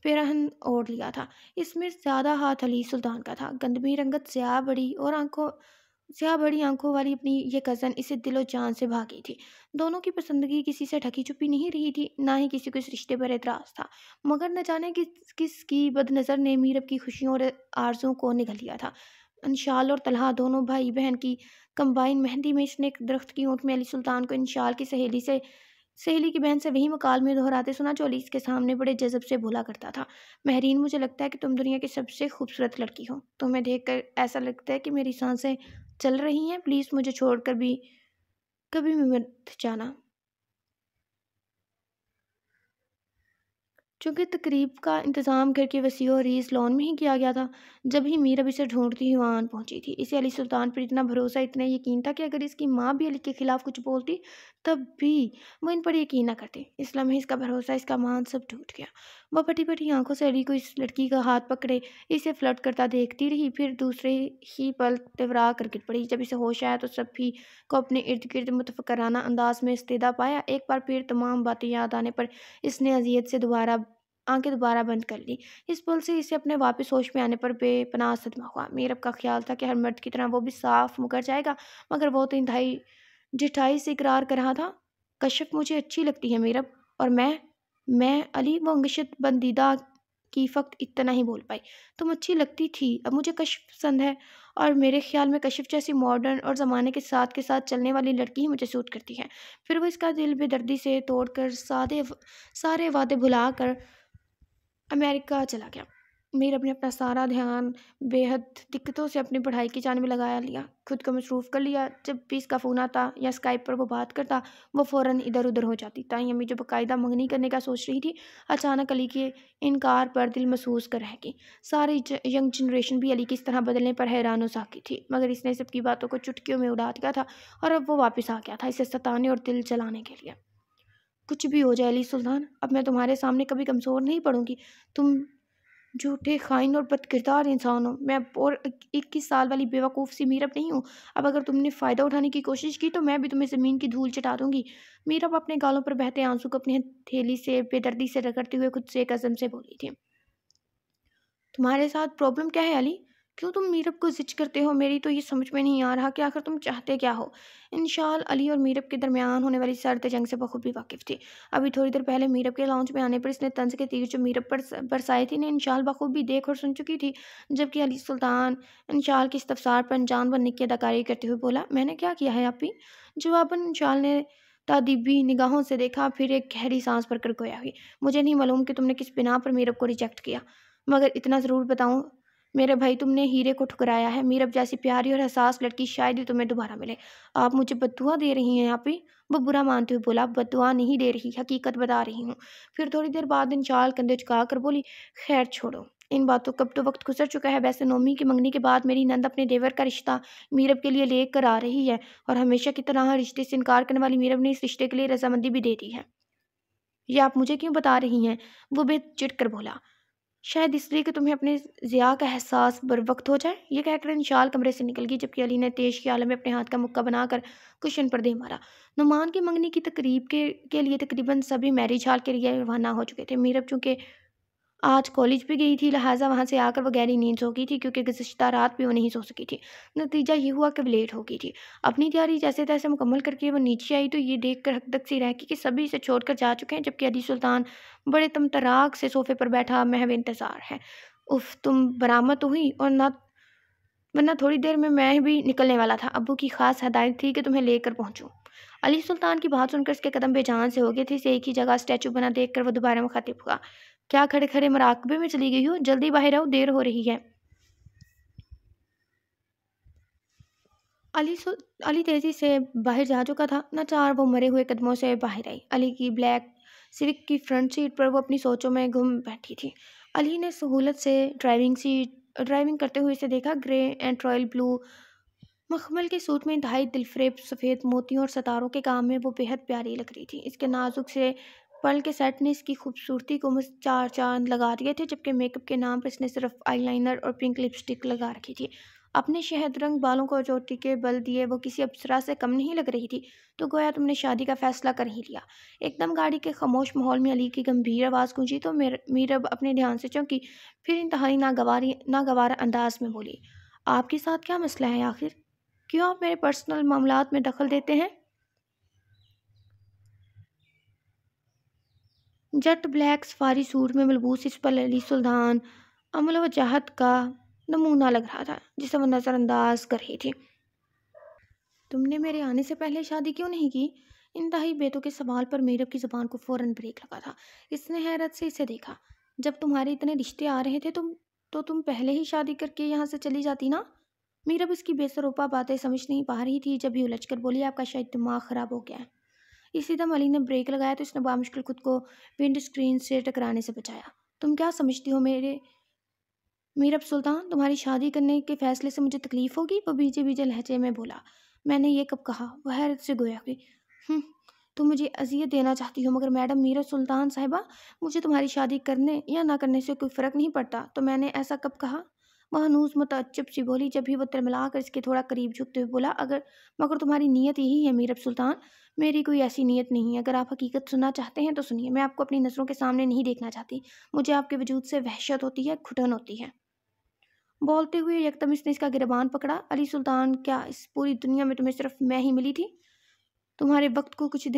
پیراہن اوڑھ لیا تھا. اس میں زیادہ ہاتھ علی سلطان کا تھا. گندمی رنگت سیاہ بڑی آنکھوں والی اپنی یہ کزن اسے دل و جان سے بھاگی تھی. دونوں کی پسندگی کسی سے ڈھکی چھپی نہیں رہی تھی، نہ ہی کسی کو اس رشتے پر اعتراض تھا. مگر نہ جانے کس کی بد نظر نے میرب کی خوشیوں اور آرزوؤں کو نگل لیا تھا. انشال اور طلحہ دونوں بھائی بہن کی کمبائن مہندی میں اس نے ایک درخت کی اونٹ میں علی سلطان کو انشال کی سہیلی کی بہن سے وہی مکالمے دہراتے سنا جو علی اس کے سامنے بڑے جذب سے بولا کرتا تھا. مہرین، مجھے لگتا ہے کہ تم دنیا کی سب سے خوبصورت لڑکی ہو. تمہیں دیکھ کر ایسا لگتا ہے کہ میری سانسیں چل رہی ہیں. پلیز مجھے چھوڑ کر بھی کبھی مت جانا. چونکہ تقریب کا انتظام گھر کے وسیع و عریض لان میں ہی کیا گیا تھا، جب ہی میرب اسے ڈھونڈتی ہوئی وہاں پہنچی تھی. اسے علی سلطان پر اتنا بھروسہ، اتنا یقین تھا کہ اگر اس کی ماں بھی علی کے خلاف کچھ بولتی تب بھی وہ ان پر یقین نہ کرتے. اس لمحے اس کا بھروسہ، اس کا مان سب ٹوٹ گیا. وہ پھٹی پھٹی آنکھوں سے علی کو اس لڑکی کا ہاتھ پکڑے اسے فلرٹ کرتا دیکھتی رہی. پھر دوسرے ہی پل تورا کر گر پڑی. جب اسے ہوش آیا تو سب ہی کو اپنے ارد گرد متفکرانہ انداز میں استیدا پایا. ایک بار پھر تمام باتیں یاد آنے پر اس نے اذیت سے آنکھیں دوبارہ بند کر لی. اس پل سے اسے اپنے واپس ہوش میں آنے پر بے پناہ صدمہ ہوا. میرب کا خیال تھا کہ ہر مرد کی طرح وہ بھی صاف مکر جائے گا، مگر وہ تو انتہائی جٹھائی سے اقرار کر رہا تھا. کشف مجھے اچھی لگتی ہے میرب، اور میں علی وہ انگشت بندیدہ کی فقط اتنا ہی بول پائی. تم اچھی لگتی تھی، اب مجھے کشف پسند ہے، اور میرے خیال میں کشف جیسی ماڈرن اور زمانے کے ساتھ چلنے والی لڑکی ہی مجھے سوٹ کرتی ہے. پھر وہ اس کا دل بے دردی سے توڑ کر سارے وعدے بھلا کر امریکہ چلا گیا. میرب نے اپنا سارا دھیان بے حد دقتوں سے اپنی پڑھائی کی جانب لگا لیا، خود کو مصروف کر لیا. جب بھی اس کا فون آتا یا اسکائپ پر وہ بات کرتا، وہ فوراً ادھر ادھر ہو جاتی. تائیں امی جو باقاعدہ منگنی کرنے کا سوچ رہی تھی، اچانک علی کے انکار پر دل محسوس کر رہ گئی. ساری ینگ جنریشن بھی علی کی اس طرح بدلنے پر حیران و ساکت تھی، مگر اس نے سب کی باتوں کو چٹکیوں میں اڑا دیا تھا، اور اب وہ واپس آ گیا تھا اسے ستانے اور دل جلانے کے لیے. کچھ بھی ہو جائے علی سلطان، اب میں تمہارے سامنے کبھی کمزور نہیں پڑوں گی. تم جھوٹے، خائن اور بد کردار انسان ہو. میں اور 21 سال والی بے وقوف سی میرب نہیں ہوں. اب اگر تم نے فائدہ اٹھانے کی کوشش کی تو میں بھی تمہیں زمین کی دھول چٹا دوں گی. میرب اپنے گالوں پر بہتے آنسو کو اپنی ہتھیلی سے بے دردی سے رگڑتے ہوئے خود سے ایک عزم سے بولی تھی. تمہارے ساتھ پرابلم کیا ہے علی؟ کیوں تم میرب کو زج کرتے ہو؟ میری تو یہ سمجھ میں نہیں آ رہا کہ آخر تم چاہتے کیا ہو. انشال علی اور میرب کے درمیان ہونے والی سرد جنگ سے بخوبی واقف تھی. ابھی تھوڑی دیر پہلے میرب کے لاؤنج میں آنے پر اس نے طنز کے تیر جو میرب پر برسائے تھے انشال بخوبی دیکھ اور سن چکی تھی، جبکہ علی سلطان انشال کے استفسار پر انجان بننے کی اداکاری کرتے ہوئے بولا، میں نے کیا کیا ہے آپی؟ جواباً انشال نے تادیبی نگاہوں سے دیکھا، پھر ایک گہری سانس بھر کر گویا ہوئی، مجھے نہیں معلوم کہ تم نے کس بنا پر میرب کو ریجیکٹ کیا، مگر اتنا ضرور بتاؤں میرے بھائی، تم نے ہیرے کو ٹھکرایا ہے. میرب جیسی پیاری اور حساس لڑکی شاید ہی تمہیں دوبارہ ملے. آپ مجھے بد دعا دے رہی ہیں آپی؟ وہ برا مانتے ہوئے بولا، بد دعا نہیں دے رہی، حقیقت بتا رہی ہوں. پھر تھوڑی دیر بعد انشال کندھے جھکا کر بولی، خیر چھوڑو ان باتوں کا، اب تو وقت گزر چکا ہے. ویسے نومی کی منگنی کے بعد میری نند اپنے دیور کا رشتہ میرب کے لیے لے کر آ رہی ہے، اور ہمیشہ کی طرح رشتے سے انکار کرنے والی میرب نے اس رشتے کے لیے رضامندی بھی دے دی ہے. یہ آپ مجھے کیوں بتا رہی ہیں؟ وہ بے چڑھ کر بولا، شاید اس لیے کہ تمہیں اپنے ضیاء کا احساس بر وقت ہو جائے. یہ کہہ کر انشال کمرے سے نکل گئی، جبکہ علی نے تیش کے عالم میں اپنے ہاتھ کا مکہ بنا کر کشن پر دے مارا. نعمان کی منگنی کی تقریب کے لیے تقریباً سبھی میرج ہال کے لیے روانہ ہو چکے تھے. میرب چونکہ آج کالج بھی گئی تھی، لہٰذا وہاں سے آ کر وہ گہری نیند سو گئی تھی، کیونکہ گزشتہ رات بھی وہ نہیں سو سکی تھی. نتیجہ یہ ہوا کہ وہ لیٹ ہو گئی تھی. اپنی تیاری جیسے تیسے مکمل کر کے وہ نیچے آئی تو یہ دیکھ کر حقدق سی رہ گئی کہ سبھی اسے چھوڑ کر جا چکے ہیں، جبکہ علی سلطان بڑے طمطراق سے صوفے پر بیٹھا محو انتظار ہے. اف، تم برآمد ہوئی، اور ورنہ تھوڑی دیر میں بھی نکلنے والا تھا. ابو کی خاص ہدایت تھی کہ تمہیں لے کر پہنچوں. علی سلطان کی بات سن کر اس کے قدم بے جان سے ہو گئے تھے. اسے ایک ہی جگہ اسٹیچو بنا دیکھ کر وہ دوبارہ مخاطب ہوا. کیا کھڑے کھڑے مراقبے میں چلی گئی ہو؟ جلدی باہر آؤ، دیر ہو رہی ہے. علی تیزی سے باہر جا چکا تھا. ناچار وہ مرے ہوئے قدموں سے باہر آئی. علی کی بلیک سوک کی فرنٹ سیٹ پر وہ اپنی سوچوں میں گم بیٹھی تھی. علی نے سہولت سے ڈرائیونگ کرتے ہوئے اسے دیکھا. گرے اینڈ رائل بلو مخمل کے سوٹ میں انتہائی دلفریب سفید موتیوں اور ستاروں کے کام میں وہ بے حد پیاری لگ رہی تھی. اس کے نازک سے پل کے سیٹ نے اس کی خوبصورتی کو چار چاند لگا دیے تھے، جبکہ میک اپ کے نام پر اس نے صرف آئی لائنر اور پنک لپسٹک لگا رکھی تھی. اپنے شہد رنگ بالوں کو چوٹی کے بل دیے وہ کسی اپسرا سے کم نہیں لگ رہی تھی. تو گویا تم نے شادی کا فیصلہ کر ہی لیا. ایک دم گاڑی کے خاموش ماحول میں علی کی گمبھیر آواز گونجی تو میرب اپنے دھیان سے چونکی. پھر انتہائی ناگوار انداز میں بولی، آپ کے ساتھ کیا مسئلہ ہے آخر؟ کیوں آپ میرے پرسنل معاملات میں دخل دیتے ہیں؟ جٹ بلیک سفاری سوٹ میں ملبوس اس پر علی سلطان عمل و جہت کا نمونہ لگ رہا تھا، جسے وہ نظر انداز کر رہی تھی. تم نے میرے آنے سے پہلے شادی کیوں نہیں کی؟ انتہائی بیتو کے سوال پر میرب کی زبان کو فوراً بریک لگا تھا. اس نے حیرت سے اسے دیکھا. جب تمہارے اتنے رشتے آ رہے تھے تو تم پہلے ہی شادی کر کے یہاں سے چلی جاتی نا؟ میرب اس کی بے سروپا باتیں سمجھ نہیں پا رہی تھی. جب ہی الجھ کر بولی، آپ کا شاید دماغ خراب ہو گیا ہے. اسی دم علی نے بریک لگایا تو اس نے بامشکل خود کو ونڈ اسکرین سے ٹکرانے سے بچایا. تم کیا سمجھتی ہو میرب سلطان، تمہاری شادی کرنے کے فیصلے سے مجھے تکلیف ہوگی؟ وہ بیجے بیجے لہجے میں بولا. میں نے یہ کب کہا؟ وہ حیرت سے گویا ہوئی. تم مجھے اذیت دینا چاہتی ہو، مگر میڈم میرب سلطان صاحبہ، مجھے تمہاری شادی کرنے یا نہ کرنے سے کوئی فرق نہیں پڑتا. تو میں نے ایسا کب کہا؟ وہ ہنوز متعجب سی بولی. جب بھی وہ ترملا کر اس کے تھوڑا قریب جھکتے ہوئے بولا، مگر تمہاری نیت یہی ہے میرب سلطان؟ میری کوئی ایسی نیت نہیں ہے. اگر آپ حقیقت سننا چاہتے ہیں تو سنیے. میں آپ کو اپنی نظروں کے سامنے نہیں دیکھنا چاہتی. مجھے آپ کے وجود سے وحشت ہوتی ہے، گھٹن ہوتی ہے. بولتے ہوئے یکدم اس نے اس کا گریبان پکڑا. علی سلطان، کیا اس پوری دنیا میں تمہیں صرف میں ہی ملی تھی؟ تمہارے وقت کو کچھ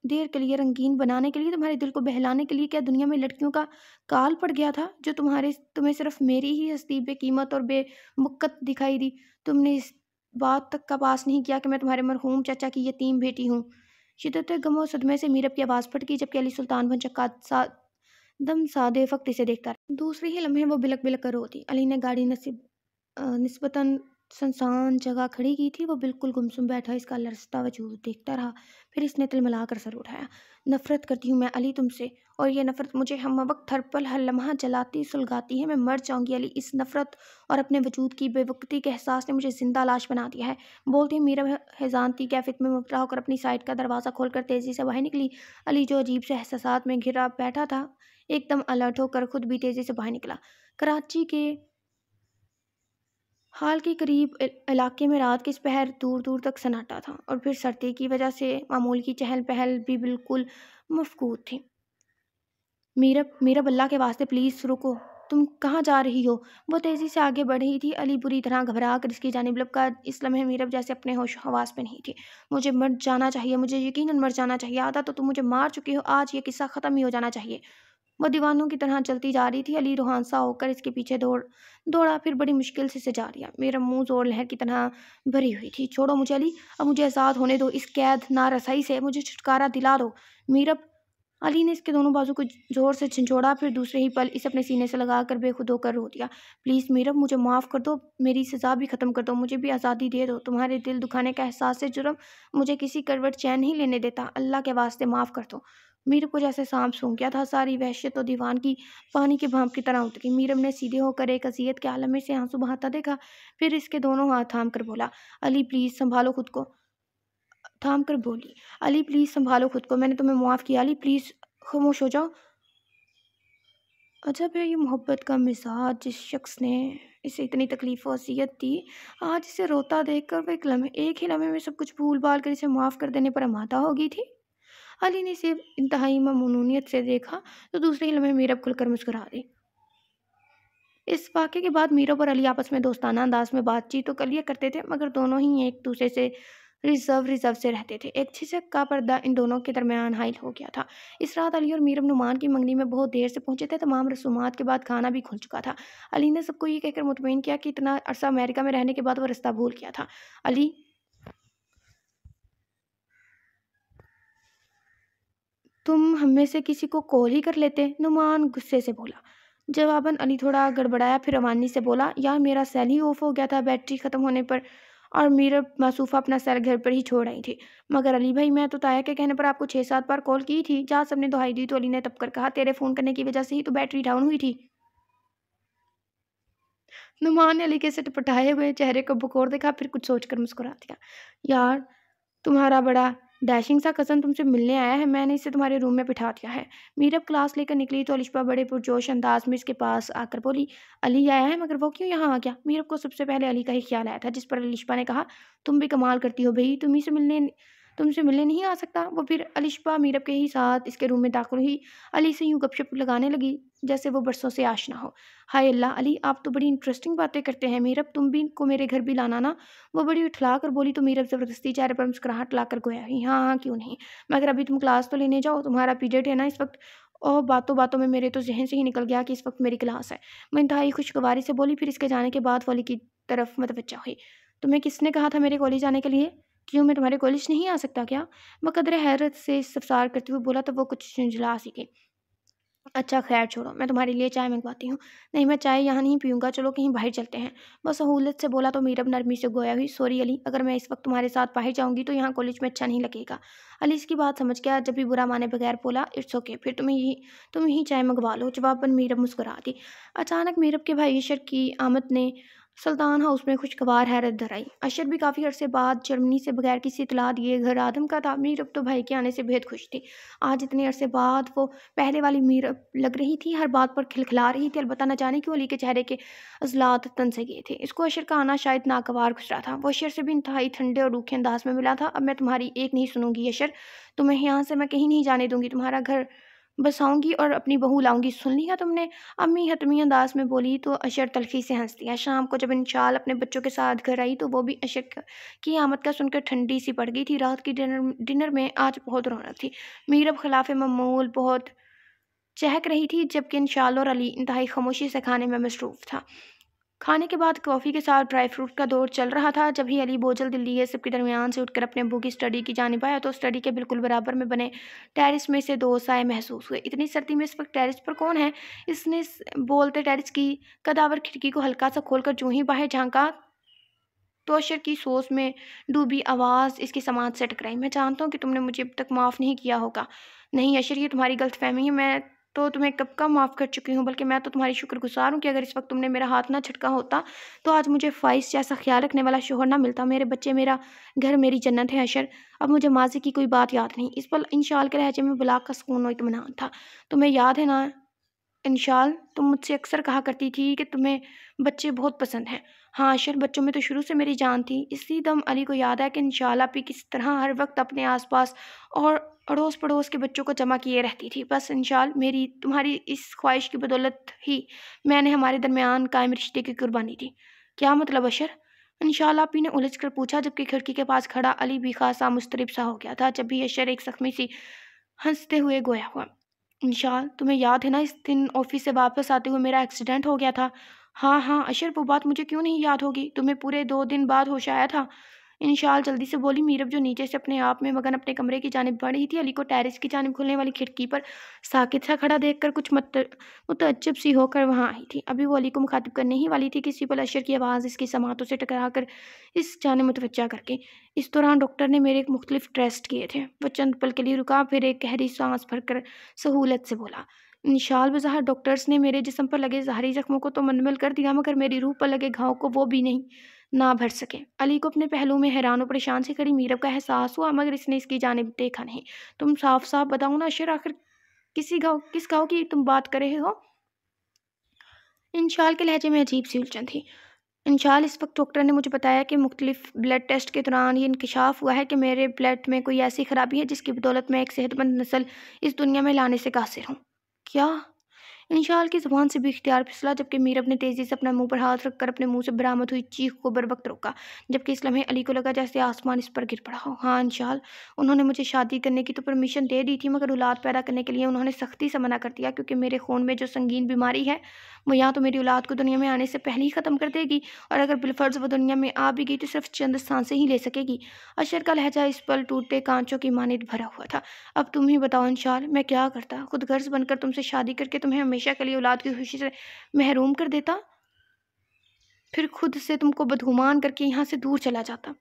دیر کے لیے رنگین بنانے کے لیے، تمہارے دل کو بہلانے کے لیے کیا دنیا میں لڑکیوں کا کال پڑ گیا تھا جو تمہیں صرف میری ہی ہستی بے قیمت اور بے مقت دکھائی دی؟ تم نے اس بات تک کا پاس نہیں کیا کہ میں تمہارے مرحوم چچا کی یتیم بیٹی ہوں. شدت غم و صدمے سے میرب کی آواز پھٹ گئی، جبکہ علی سلطان بھنچکا دم سادے فقط اسے دیکھتا رہا. دوسری ہی لمحے وہ بلک بلک کر روتی. علی نے گاڑی نسبتاً سنسان جگہ کھڑی کی تھی. وہ بالکل گمسم بیٹھا اس کا لرزتا وجود دیکھتا رہا. پھر اس نے تلملا کر سر اٹھایا. نفرت کرتی ہوں میں علی تم سے، اور یہ نفرت مجھے ہم وقت ہر پل ہر لمحہ جلاتی سلگاتی ہے. میں مر جاؤں گی علی. اس نفرت اور اپنے وجود کی بے وقتی کے احساس نے مجھے زندہ لاش بنا دیا ہے. بولتے ہی میرا حیرانتی کیفیت میں مبتلا ہو کر اپنی سائڈ کا دروازہ کھول کر تیزی سے باہر نکلی. علی جو عجیب سے احساسات میں گھرا بیٹھا تھا، ایک دم الرٹ ہو کر خود بھی تیزی سے باہر نکلا. کراچی کے حال کے قریب علاقے میں رات کے اس پہر دور دور تک سناٹا تھا، اور پھر سردی کی وجہ سے معمول کی چہل پہل بھی بالکل مفقود تھی. میرب اللہ کے واسطے پلیز رکو. تم کہاں جا رہی ہو؟ وہ تیزی سے آگے بڑھ رہی تھی. علی بری طرح گھبرا کر اس کی جانب لپکا. اس لمحے میرب جیسے اپنے ہوش و حواس میں نہیں تھی. مجھے مر جانا چاہیے، مجھے یقیناً مر جانا چاہیے. آدھا تو تم مجھے مار چکی ہو، آج یہ قصہ ختم ہی ہو جانا چاہیے. وہ دیوانوں کی طرح چلتی جا رہی تھی. علی روحانسا ہو کر اس کے پیچھے دوڑا. پھر بڑی مشکل سے اسے جا رہا. میرا منہ زور لہر کی طرح بھری ہوئی تھی. چھوڑو مجھے علی، اب مجھے آزاد ہونے دو اس قید نارسائی سے. مجھے چھٹکارا دلا دو میرب. علی نے اس کے دونوں بازو کو زور سے جھنجھوڑا. پھر دوسرے ہی پل اسے اپنے سینے سے لگا کر بے خود ہو کر رو دیا. پلیز میرب، مجھے معاف کر دو. میری سزا بھی ختم کر دو. مجھے بھی آزادی دے دو. تمہارے دل دکھانے کا احساس جرم مجھے کسی کروٹ چین نہیں لینے دیتا. اللہ کے واسطے معاف کر دو. میرب کو جیسے سانپ سونگ گیا تھا. ساری وحشت و دیوان کی پانی کے بھانپ کی طرح اتری. میرب نے سیدھے ہو کر ایک اذیت کے عالم میں سے آنسو بہاتا دیکھا. پھر اس کے دونوں ہاتھ تھام کر بولا، علی پلیز سنبھالو خود کو. علی پلیز سنبھالو خود کو. میں نے تمہیں معاف کیا. علی پلیز خاموش ہو جاؤ. عجب ہے یہ محبت کا مزاج. جس شخص نے اسے اتنی تکلیف و اذیت دی، آج اسے روتا دیکھ کر وہ ایک ہی لمحے میں سب کچھ بھول بھال کر اسے معاف کر دینے پر آمادہ ہو گئی تھی. علی نے اسے انتہائی ممنونیت سے دیکھا تو دوسرے ہی لمحے میرب کھل کر مسکرا دی. اس واقعے کے بعد میرب اور علی آپس میں دوستانہ انداز میں بات چیت تو کر لیا کرتے تھے، مگر دونوں ہی ایک دوسرے سے ریزرو سے رہتے تھے. ایک جھجک کا پردہ ان دونوں کے درمیان حائل ہو گیا تھا. اس رات علی اور میرب نعمان کی منگنی میں بہت دیر سے پہنچے تھے. تمام رسومات کے بعد کھانا بھی کھل چکا تھا. علی نے سب کو یہ کہہ کر مطمئن کیا کہ اتنا عرصہ امریکہ میں رہنے کے بعد وہ رستہ بھول گیا تھا. تم ہم میں سے کسی کو کال ہی کر لیتے، نعمان غصے سے بولا۔ جواباً علی تھوڑا گڑبڑایا، پھر روانی سے بولا، یار میرا سیل ہی آف ہو گیا تھا بیٹری ختم ہونے پر، اور میرا معصوفہ اپنا سیل گھر پر ہی چھوڑ آئی تھی۔ مگر علی بھائی، میں تو تایا کے کہنے پر آپ کو 6-7 بار کال کی تھی۔ جہاں سب نے دہائی دی تو علی نے تب کر کہا، تیرے فون کرنے کی وجہ سے ہی تو بیٹری ڈاؤن ہوئی تھی۔ نعمان نے علی کے سٹپٹائے ہوئے چہرے کو بکور دیکھا، پھر کچھ سوچ کر مسکرا دیا۔ یار تمہارا بڑا ڈیشنگ سا کزن تم سے ملنے آیا ہے، میں نے اسے تمہارے روم میں بٹھا دیا ہے۔ میرب کلاس لے کر نکلی تو الشبہ بڑے پرجوش انداز میں اس کے پاس آ کر بولی، علی آیا ہے مگر وہ کیوں یہاں آ گیا؟ میرب کو سب سے پہلے علی کا ہی خیال آیا تھا، جس پر الشبہ نے کہا، تم بھی کمال کرتی ہو بھئی، تم سے ملنے نہیں آ سکتا؟ وہ پھر الشبہ میرب کے ہی ساتھ اس کے روم میں داخل ہوئی، علی سے یوں گپ شپ لگانے لگی جیسے وہ برسوں سے آشنا ہو۔ ہائے اللہ علی، آپ تو بڑی انٹرسٹنگ باتیں کرتے ہیں، میرب تم بھی کو میرے گھر بھی لانا نا۔ وہ بڑی اٹھلا کر بولی تو میرب زبردستی چہرے پر مسکراہٹ لا کر گویا ہی، ہاں ہاں کیوں نہیں، مگر ابھی تم کلاس تو لینے جاؤ، تمہارا پیریڈ ہے نا اس وقت۔ اور باتوں باتوں میں میرے تو ذہن سے ہی نکل گیا کہ اس وقت میری کلاس ہے۔ میں انتہائی خوشگواری سے بولی، پھر اس کے جانے کے بعد والی کی طرف متوجہ ہوئی، تمہیں کس نے کہا تھا میرے کالج جانے کے لیے؟ کیوں میں تمہارے کالج نہیں آ سکتا کیا؟ وہ قدر حیرت سے استفسار کرتے ہوئے بولا تو وہ کچھ جھنجھلا سی گئی۔ اچھا خیر چھوڑو، میں تمہارے لیے چائے منگواتی ہوں۔ نہیں میں چائے یہاں نہیں پیوں گا، چلو کہیں باہر چلتے ہیں۔ وہ سہولت سے بولا تو میرب نرمی سے گویا ہوئی، سوری علی، اگر میں اس وقت تمہارے ساتھ باہر جاؤں گی تو یہاں کالج میں اچھا نہیں لگے گا۔ علی اس کی بات سمجھ گیا، جب بھی برا مانے بغیر بولا، اٹس اوکے، پھر تم ہی چائے منگوا لو۔ جواباً میرب مسکرا دی۔ اچانک میرب کے بھائی اشر کی آمد نے سلطان ہاؤس میں خوشگوار حیرت دھرائی۔ اشر بھی کافی عرصے بعد جرمنی سے بغیر کسی اطلاع دیے گھر آدم کا تھا۔ میرب تو بھائی کے آنے سے بےحد خوش تھی۔ آج اتنے عرصے بعد وہ پہلے والی میرب لگ رہی تھی، ہر بات پر کھلکھلا رہی تھی، البتہ نہ جانے کیوں علی کے چہرے کے عضلات تن سے گئے تھے۔ اس کو اشر کا آنا شاید ناگوار گزرا تھا۔ وہ اشر سے بھی انتہائی ٹھنڈے اور روکھے انداز میں ملا تھا۔ اب میں تمہاری ایک نہیں سنوں گی اشر، تمہیں یہاں سے میں کہیں نہیں جانے دوں گی، تمہارا گھر بساؤں گی اور اپنی بہو لاؤں گی، سن لیا تم نے؟ امی حتمی انداز میں بولی تو اشر تلخی سے ہنس دیا۔ شام کو جب انشال اپنے بچوں کے ساتھ گھر آئی تو وہ بھی اشر کی آمد کا سن کر ٹھنڈی سی پڑ گئی تھی۔ رات کی ڈنر میں آج بہت رونق تھی۔ میرب خلاف معمول بہت چہک رہی تھی، جبکہ انشال اور علی انتہائی خاموشی سے کھانے میں مصروف تھا۔ کھانے کے بعد کافی کے ساتھ ڈرائی فروٹ کا دور چل رہا تھا۔ جب ہی علی بوجھل دل لیے سب کے درمیان سے اٹھ کر اپنے ابو کی اسٹڈی کی جانب آیا تو اسٹڈی کے بالکل برابر میں بنے ٹیرس میں سے دو سائے محسوس ہوئے۔ اتنی سردی میں اس وقت ٹیرس پر کون ہے؟ اس نے بولتے ٹیرس کی کداور کھڑکی کو ہلکا سا کھول کر جو ہی باہر جھانکا تو اشر کی سوچ میں ڈوبی آواز اس کی سماعت سے ٹکرائی، میں جانتا ہوں کہ تم نے مجھے اب تک معاف نہیں کیا ہوگا۔ نہیں اشر، یہ تمہاری غلط فہمی ہے، میں تو تمہیں کب کا معاف کر چکی ہوں، بلکہ میں تو تمہاری شکر گزار ہوں کہ اگر اس وقت تم نے میرا ہاتھ نہ جھٹکا ہوتا تو آج مجھے فائز جیسا خیال رکھنے والا شوہر نہ ملتا۔ میرے بچے، میرا گھر، میری جنت ہے اشر۔ اب مجھے ماضی کی کوئی بات یاد نہیں۔ اس پل انشال کے لہجے میں بلاغ کا سکون و اطمینان تھا۔ تمہیں یاد ہے نا انشال، تم مجھ سے اکثر کہا کرتی تھی کہ تمہیں بچے بہت پسند ہیں۔ ہاں اشر، بچوں میں تو شروع سے میری جان تھی۔ اسی دم علی کو یاد ہے کہ انشال آپ کس طرح ہر وقت اپنے آس پاس اور اڑوس پڑوس کے بچوں کو جمع کیے رہتی تھی۔ بس انشال، میری تمہاری اس خواہش کی بدولت ہی میں نے ہمارے درمیان قائم رشتے کی قربانی دی۔ کیا مطلب اشر؟ انشال آپی نے الجھ کر پوچھا، جبکہ کھڑکی کے پاس کھڑا علی بھی خاصا مضطرب سا ہو گیا تھا۔ جب بھی اشر ایک زخمی سی ہنستے ہوئے گویا ہوا، انشال تمہیں یاد ہے نا اس دن آفس سے واپس آتے ہوئے میرا ایکسیڈنٹ ہو گیا تھا؟ ہاں ہاں اشر، وہ بات مجھے کیوں نہیں یاد ہوگی، تمہیں پورے 2 دن بعد ہوش آیا تھا۔ انشال جلدی سے بولی۔ میرب جو نیچے سے اپنے آپ میں مگن اپنے کمرے کی جانب بڑھ رہی تھی، علی کو ٹیرس کی جانب کھلنے والی کھڑکی پر ساکت سا کھڑا دیکھ کر کچھ متعجب سی ہو کر وہاں آئی تھی۔ ابھی وہ علی کو مخاطب کرنے ہی والی تھی کہ اسی پل اشر کی آواز اس کی سماعتوں سے ٹکرا کر اس جانب متوجہ کر کے، اس دوران ڈاکٹر نے میرے مختلف ٹیسٹ کیے تھے۔ وہ چند پل کے لیے رکا، پھر ایک گہری سانس بھر کر سہولت سے بولا، انشال بظاہر ڈاکٹرز نے میرے جسم پر لگے ظاہری زخموں کو تو منمل کر دیا، مگر میری روح پر لگے گھاؤں کو وہ بھی نہیں نہ بھر سکے۔ علی کو اپنے پہلو میں حیران و پریشان سے کھڑی میرب کا احساس ہوا، مگر اس نے اس کی جانب دیکھا نہیں۔ تم صاف صاف بتاؤ نا اشر، آخر کس گاؤں کی تم بات کر رہے ہو؟ انشال کے لہجے میں عجیب سی الجھن تھی۔ انشال، اس وقت ڈاکٹر نے مجھے بتایا کہ مختلف بلڈ ٹیسٹ کے دوران یہ انکشاف ہوا ہے کہ میرے بلڈ میں کوئی ایسی خرابی ہے جس کی بدولت میں ایک صحت مند نسل اس دنیا میں لانے سے قاصر ہوں۔ کیا؟ انشال کی زبان سے بھی اختیار پھسلا، جبکہ میرب نے تیزی سے اپنا منہ پر ہاتھ رکھ کر اپنے منہ سے برآمد ہوئی چیخ کو بروقت روکا، جبکہ اس لمحے علی کو لگا جیسے آسمان اس پر گر پڑا ہو۔ ہاں انشال، انہوں نے مجھے شادی کرنے کی تو پرمیشن دے دی تھی، مگر اولاد پیدا کرنے کے لیے انہوں نے سختی سے منع کر دیا، کیونکہ میرے خون میں جو سنگین بیماری ہے وہ یا تو میری اولاد کو دنیا میں آنے سے پہلے ہی ختم کر دے گی، اور اگر بالفرض وہ دنیا میں آ بھی گئی تو صرف چند سانسیں ہی لے سکے گی۔ اشر کا لہجہ اس پل ٹوٹے کانچوں کی مانند بھرا ہوا تھا۔ اب تم ہی بتاؤ انشال، میں کیا کرتا؟ خود غرض بن کر تم سے شادی کر کے تمہیں ہمیشہ کے لیے اولاد کی خوشی سے محروم کر دیتا، پھر خود سے تم کو بدگمان کر کے یہاں سے دور چلا جاتا۔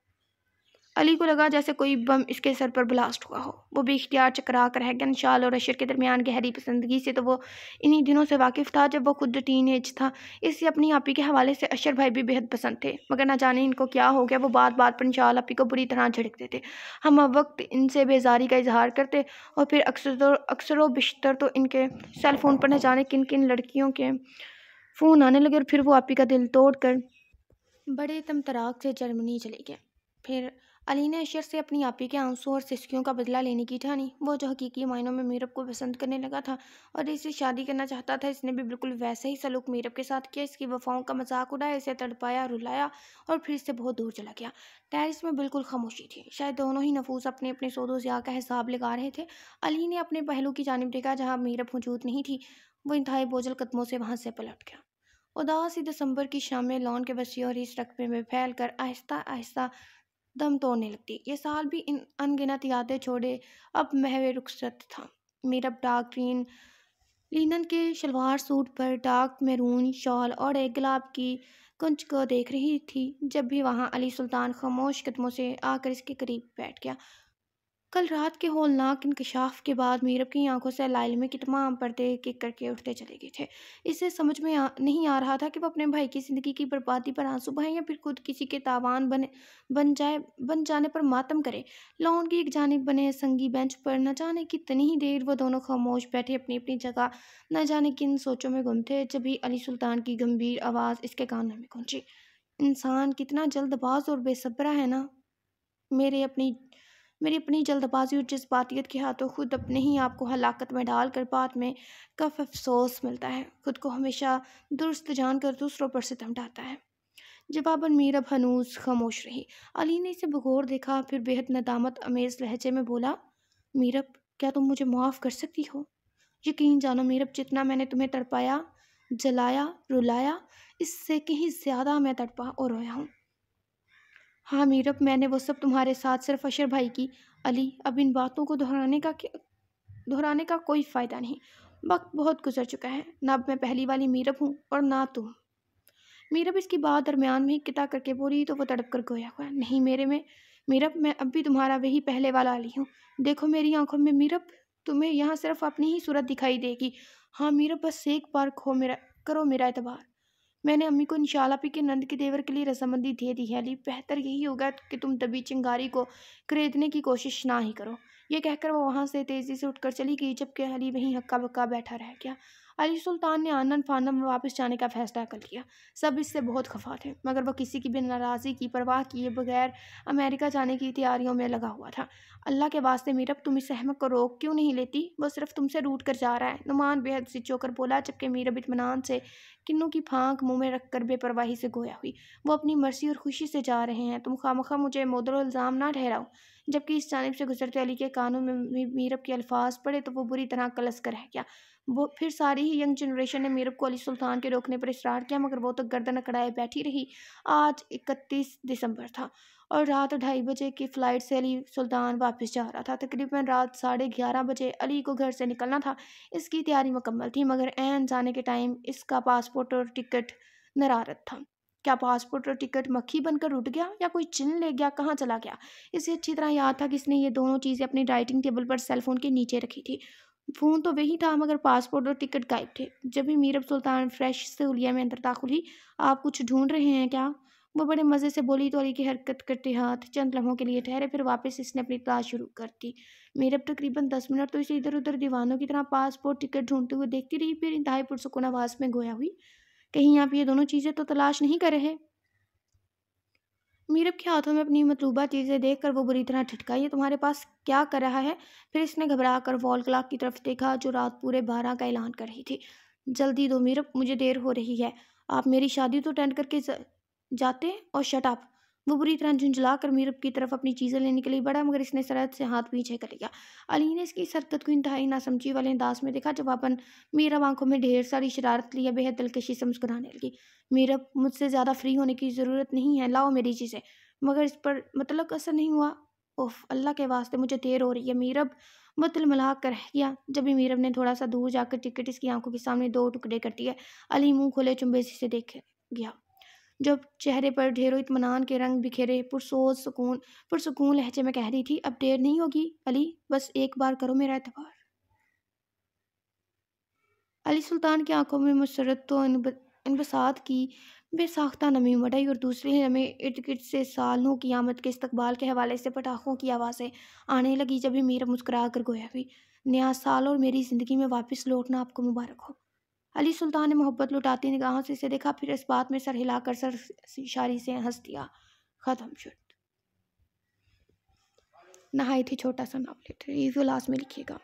علی کو لگا جیسے کوئی بم اس کے سر پر بلاسٹ ہوا ہو۔ وہ بے اختیار چکرا کر رہ گیا۔ انشال اور اشر کے درمیان گہری پسندگی سے تو وہ انہی دنوں سے واقف تھا جب وہ خود ٹین ایج تھا، اس سے اپنی آپی کے حوالے سے اشر بھائی بھی بےحد پسند تھے، مگر نہ جانے ان کو کیا ہو گیا، وہ بات بات پر انشال آپی کو بری طرح جھڑکتے تھے، ہم وقت ان سے بیزاری کا اظہار کرتے، اور پھر اکثر و بیشتر تو ان کے سیل فون پر نہ جانے کن کن لڑکیوں کے فون آنے لگے، اور پھر وہ آپی کا دل توڑ کر بڑے تمطراق سے جرمنی چلے گئے۔ پھر علی نے اشر سے اپنی آپی کے آنسوں اور سسکیوں کا بدلہ لینے کی ٹھانی۔ وہ جو حقیقی معنوں میں میرب کو پسند کرنے لگا تھا اور اس سے شادی کرنا چاہتا تھا، اس نے بھی بالکل ویسا ہی سلوک میرب کے ساتھ کیا، اس کی وفاؤں کا مذاق اڑایا، اسے تڑپایا، رلایا اور پھر اس سے بہت دور چلا گیا۔ ٹیرس میں بالکل خاموشی تھی، شاید دونوں ہی نفوس اپنے اپنے سود و ضیاع کا حساب لگا رہے تھے۔ علی نے اپنے پہلو کی جانب دیکھا جہاں میرب موجود نہیں تھی، وہ انتہائی بوجھل قدموں سے وہاں سے پلٹ گیا۔ اداس دسمبر کی شامیں لان کے وسیع اور اس رقبے میں پھیل کر آہستہ آہستہ دم توڑنے لگتی۔ یہ سال بھی ان گنت یادیں چھوڑے اب محو رخصت تھا۔ میرب ڈارک گرین لینن کے شلوار سوٹ پر ڈارک میرون شال اور ایک گلاب کی کنچ کو دیکھ رہی تھی جب بھی وہاں علی سلطان خاموش قدموں سے آ کر اس کے قریب بیٹھ گیا۔ کل رات کے ہولناک انکشاف کے بعد میرب کی آنکھوں سے لائلمے کے تمام پردے کر کے اٹھتے چلے گئے تھے۔ اسے سمجھ میں نہیں آ رہا تھا کہ وہ اپنے بھائی کی زندگی کی بربادی پر آنسو بہائے یا پھر خود کسی کے تاوان بن جانے پر ماتم کرے۔ لان کی ایک جانب بنے سنگی بینچ پر نہ جانے کتنی ہی دیر وہ دونوں خاموش بیٹھے اپنی اپنی جگہ نہ جانے کن سوچوں میں گم تھے، جبھی علی سلطان کی گمبھیر آواز اس کے کانوں میں گونجی۔ انسان کتنا جلد باز اور بے صبرا ہے نا، میری اپنی جلد بازی اور جذباتیت کے ہاتھوں خود اپنے ہی آپ کو ہلاکت میں ڈال کر بعد میں کف افسوس ملتا ہے، خود کو ہمیشہ درست جان کر دوسروں پر ستم ڈالتا ہے۔ جواباً میرب ہنوز خاموش رہی۔ علی نے اسے بغور دیکھا، پھر بےحد ندامت آمیز لہجے میں بولا، میرب کیا تم مجھے معاف کر سکتی ہو؟ یقین جانو میرب، جتنا میں نے تمہیں تڑپایا، جلایا، رلایا، اس سے کہیں زیادہ میں تڑپا اور رویا ہوں۔ ہاں میرب، میں نے وہ سب تمہارے ساتھ صرف اشر بھائی کی۔ علی، اب ان باتوں کو دہرانے کا کوئی فائدہ نہیں، وقت بہت گزر چکا ہے، نہ اب میں پہلی والی میرب ہوں اور نہ تم۔ میرب اس کی بات درمیان میں ہی قطع کر کے بولی تو وہ تڑپ کر گویا ہوا، نہیں میرب، میں اب بھی تمہارا وہی پہلے والا علی ہوں، دیکھو میری آنکھوں میں میرب، تمہیں یہاں صرف اپنی ہی صورت دکھائی دے گی۔ ہاں میرب، بس ایک بار کرو میرا اعتبار۔ میں نے امی کو انشال آپی کے نند کے دیور کے لیے رضامندی دے دی ہے علی، بہتر یہی ہوگا کہ تم دبی چنگاری کو خریدنے کی کوشش نہ ہی کرو۔ یہ کہہ کر وہ وہاں سے تیزی سے اٹھ کر چلی گئی، جبکہ علی وہیں ہکا بکا بیٹھا رہ گیا۔ علی سلطان نے آنن فانن واپس جانے کا فیصلہ کر لیا۔ سب اس سے بہت خفا تھے، مگر وہ کسی کی بھی ناراضی کی پرواہ کیے بغیر امریکہ جانے کی تیاریوں میں لگا ہوا تھا۔ اللہ کے واسطے میرب، تم اس احمق کو روک کیوں نہیں لیتی؟ وہ صرف تم سے روٹ کر جا رہا ہے، نعمان بےحد ضد ہو کر بولا، جبکہ میرب اطمینان سے کنوں کی پھانک منہ میں رکھ کر بے پرواہی سے گویا ہوئی، وہ اپنی مرضی اور خوشی سے جا رہے ہیں، تم خواہ مجھے مدعو الزام نہ ٹھہراؤ۔ جبکہ اس جانب سے گزرتے علی کے کانوں میں میرب کے الفاظ پڑے تو وہ بری طرح کلس کر رہ گیا۔ پھر ساری ہی ینگ جنریشن نے میرب کو علی سلطان کے روکنے پر اصرار کیا، مگر وہ تو گردن اکڑائے بیٹھی رہی۔ آج 31 دسمبر تھا اور رات 2:30 بجے کی فلائٹ سے علی سلطان واپس جا رہا تھا۔ تقریباً رات 11:30 بجے علی کو گھر سے نکلنا تھا، اس کی تیاری مکمل تھی، مگر عین جانے کے ٹائم اس کا پاسپورٹ اور ٹکٹ نرارت تھا۔ کیا پاسپورٹ اور ٹکٹ مکھی بن کر اڑ گیا یا کوئی چن لے گیا؟ کہاں چلا گیا؟ اسے اچھی طرح یاد تھا کہ اس نے یہ دونوں چیزیں اپنی رائٹنگ ٹیبل پر سیل فون کے نیچے رکھی تھی۔ فون تو وہی تھا مگر پاسپورٹ اور ٹکٹ غائب تھے۔ جب ہی میرب سلطان فریش سہولیہ میں اندر داخل ہوئی، آپ کچھ ڈھونڈ رہے ہیں کیا؟ وہ بڑے مزے سے بولی تو علی کی حرکت کرتے ہاتھ چند لمحوں کے لیے ٹھہرے، پھر واپس اس نے اپنی تلاش شروع کر دی۔ میرب تقریباً 10 منٹ تو اسے ادھر ادھر دیوانوں کی طرح پاسپورٹ ٹکٹ ڈھونڈتے ہوئے دیکھتی رہی، پھر انتہائی پرسکون آواز میں گویا ہوئی، کہیں آپ یہ دونوں چیزیں تو تلاش نہیں کر رہے؟ میرب کے ہاتھوں میں اپنی مطلوبہ چیزیں دیکھ کر وہ بری طرح ٹھٹکا، یہ تمہارے پاس کیا کر رہا ہے؟ پھر اس نے گھبرا کر وال کلاک کی طرف دیکھا جو رات پورے 12 کا اعلان کر رہی تھی۔ جلدی دو میرب، مجھے دیر ہو رہی ہے۔ آپ میری شادی تو اٹینڈ کر کے جاتے اور شٹ اپ۔ وہ بری طرح جھنجھلا کر میرب کی طرف اپنی چیزیں لینے کے لیے بڑھا، مگر اس نے سرحد سے ہاتھ پیچھے کر لیا۔ علی نے اس کی اس حرکت کو انتہائی ناسمجھی والے انداز میں دیکھا۔ جواباً میرب آنکھوں میں ڈھیر ساری شرارت لیے بےحد دلکشی سے مسکرانے لگی۔ میرب، مجھ سے زیادہ فری ہونے کی ضرورت نہیں ہے، لاؤ میری چیزیں۔ مگر اس پر مطلق اثر نہیں ہوا۔ اوف، اللہ کے واسطے مجھے دیر ہو رہی ہے۔ میرب متل ملا کر رہ گیا۔ جبھی میرب نے تھوڑا سا دور جا کر ٹکٹ اس کی آنکھوں کے سامنے دو ٹکڑے کر دیے، علی منہ کھولے چنبیسی سے دیکھ گیا، جب چہرے پر ڈھیروں اطمینان کے رنگ بکھیرے پرسکون لہجے میں کہہ رہی تھی، اب دیر نہیں ہوگی علی، بس ایک بار کرو میرا اعتبار۔ علی سلطان کی آنکھوں میں مسرت و انبساط کی بے ساختہ نمی امڑ آئی، اور دوسرے ہی لمحے ارد گرد سے سالوں کی آمد کے استقبال کے حوالے سے پٹاخوں کی آوازیں آنے لگی۔ جبھی میرب مسکرا کر گویا بھی، نیا سال اور میری زندگی میں واپس لوٹنا آپ کو مبارک ہو۔ علی سلطان نے محبت لٹاتی نگاہوں سے اسے دیکھا، پھر اس بات میں سر ہلا کر سر اشاری سے ہنس دیا۔ ختم شد۔ نہایت ہی چھوٹا سا ناول ہے، ریویو لازمی لکھیے گا۔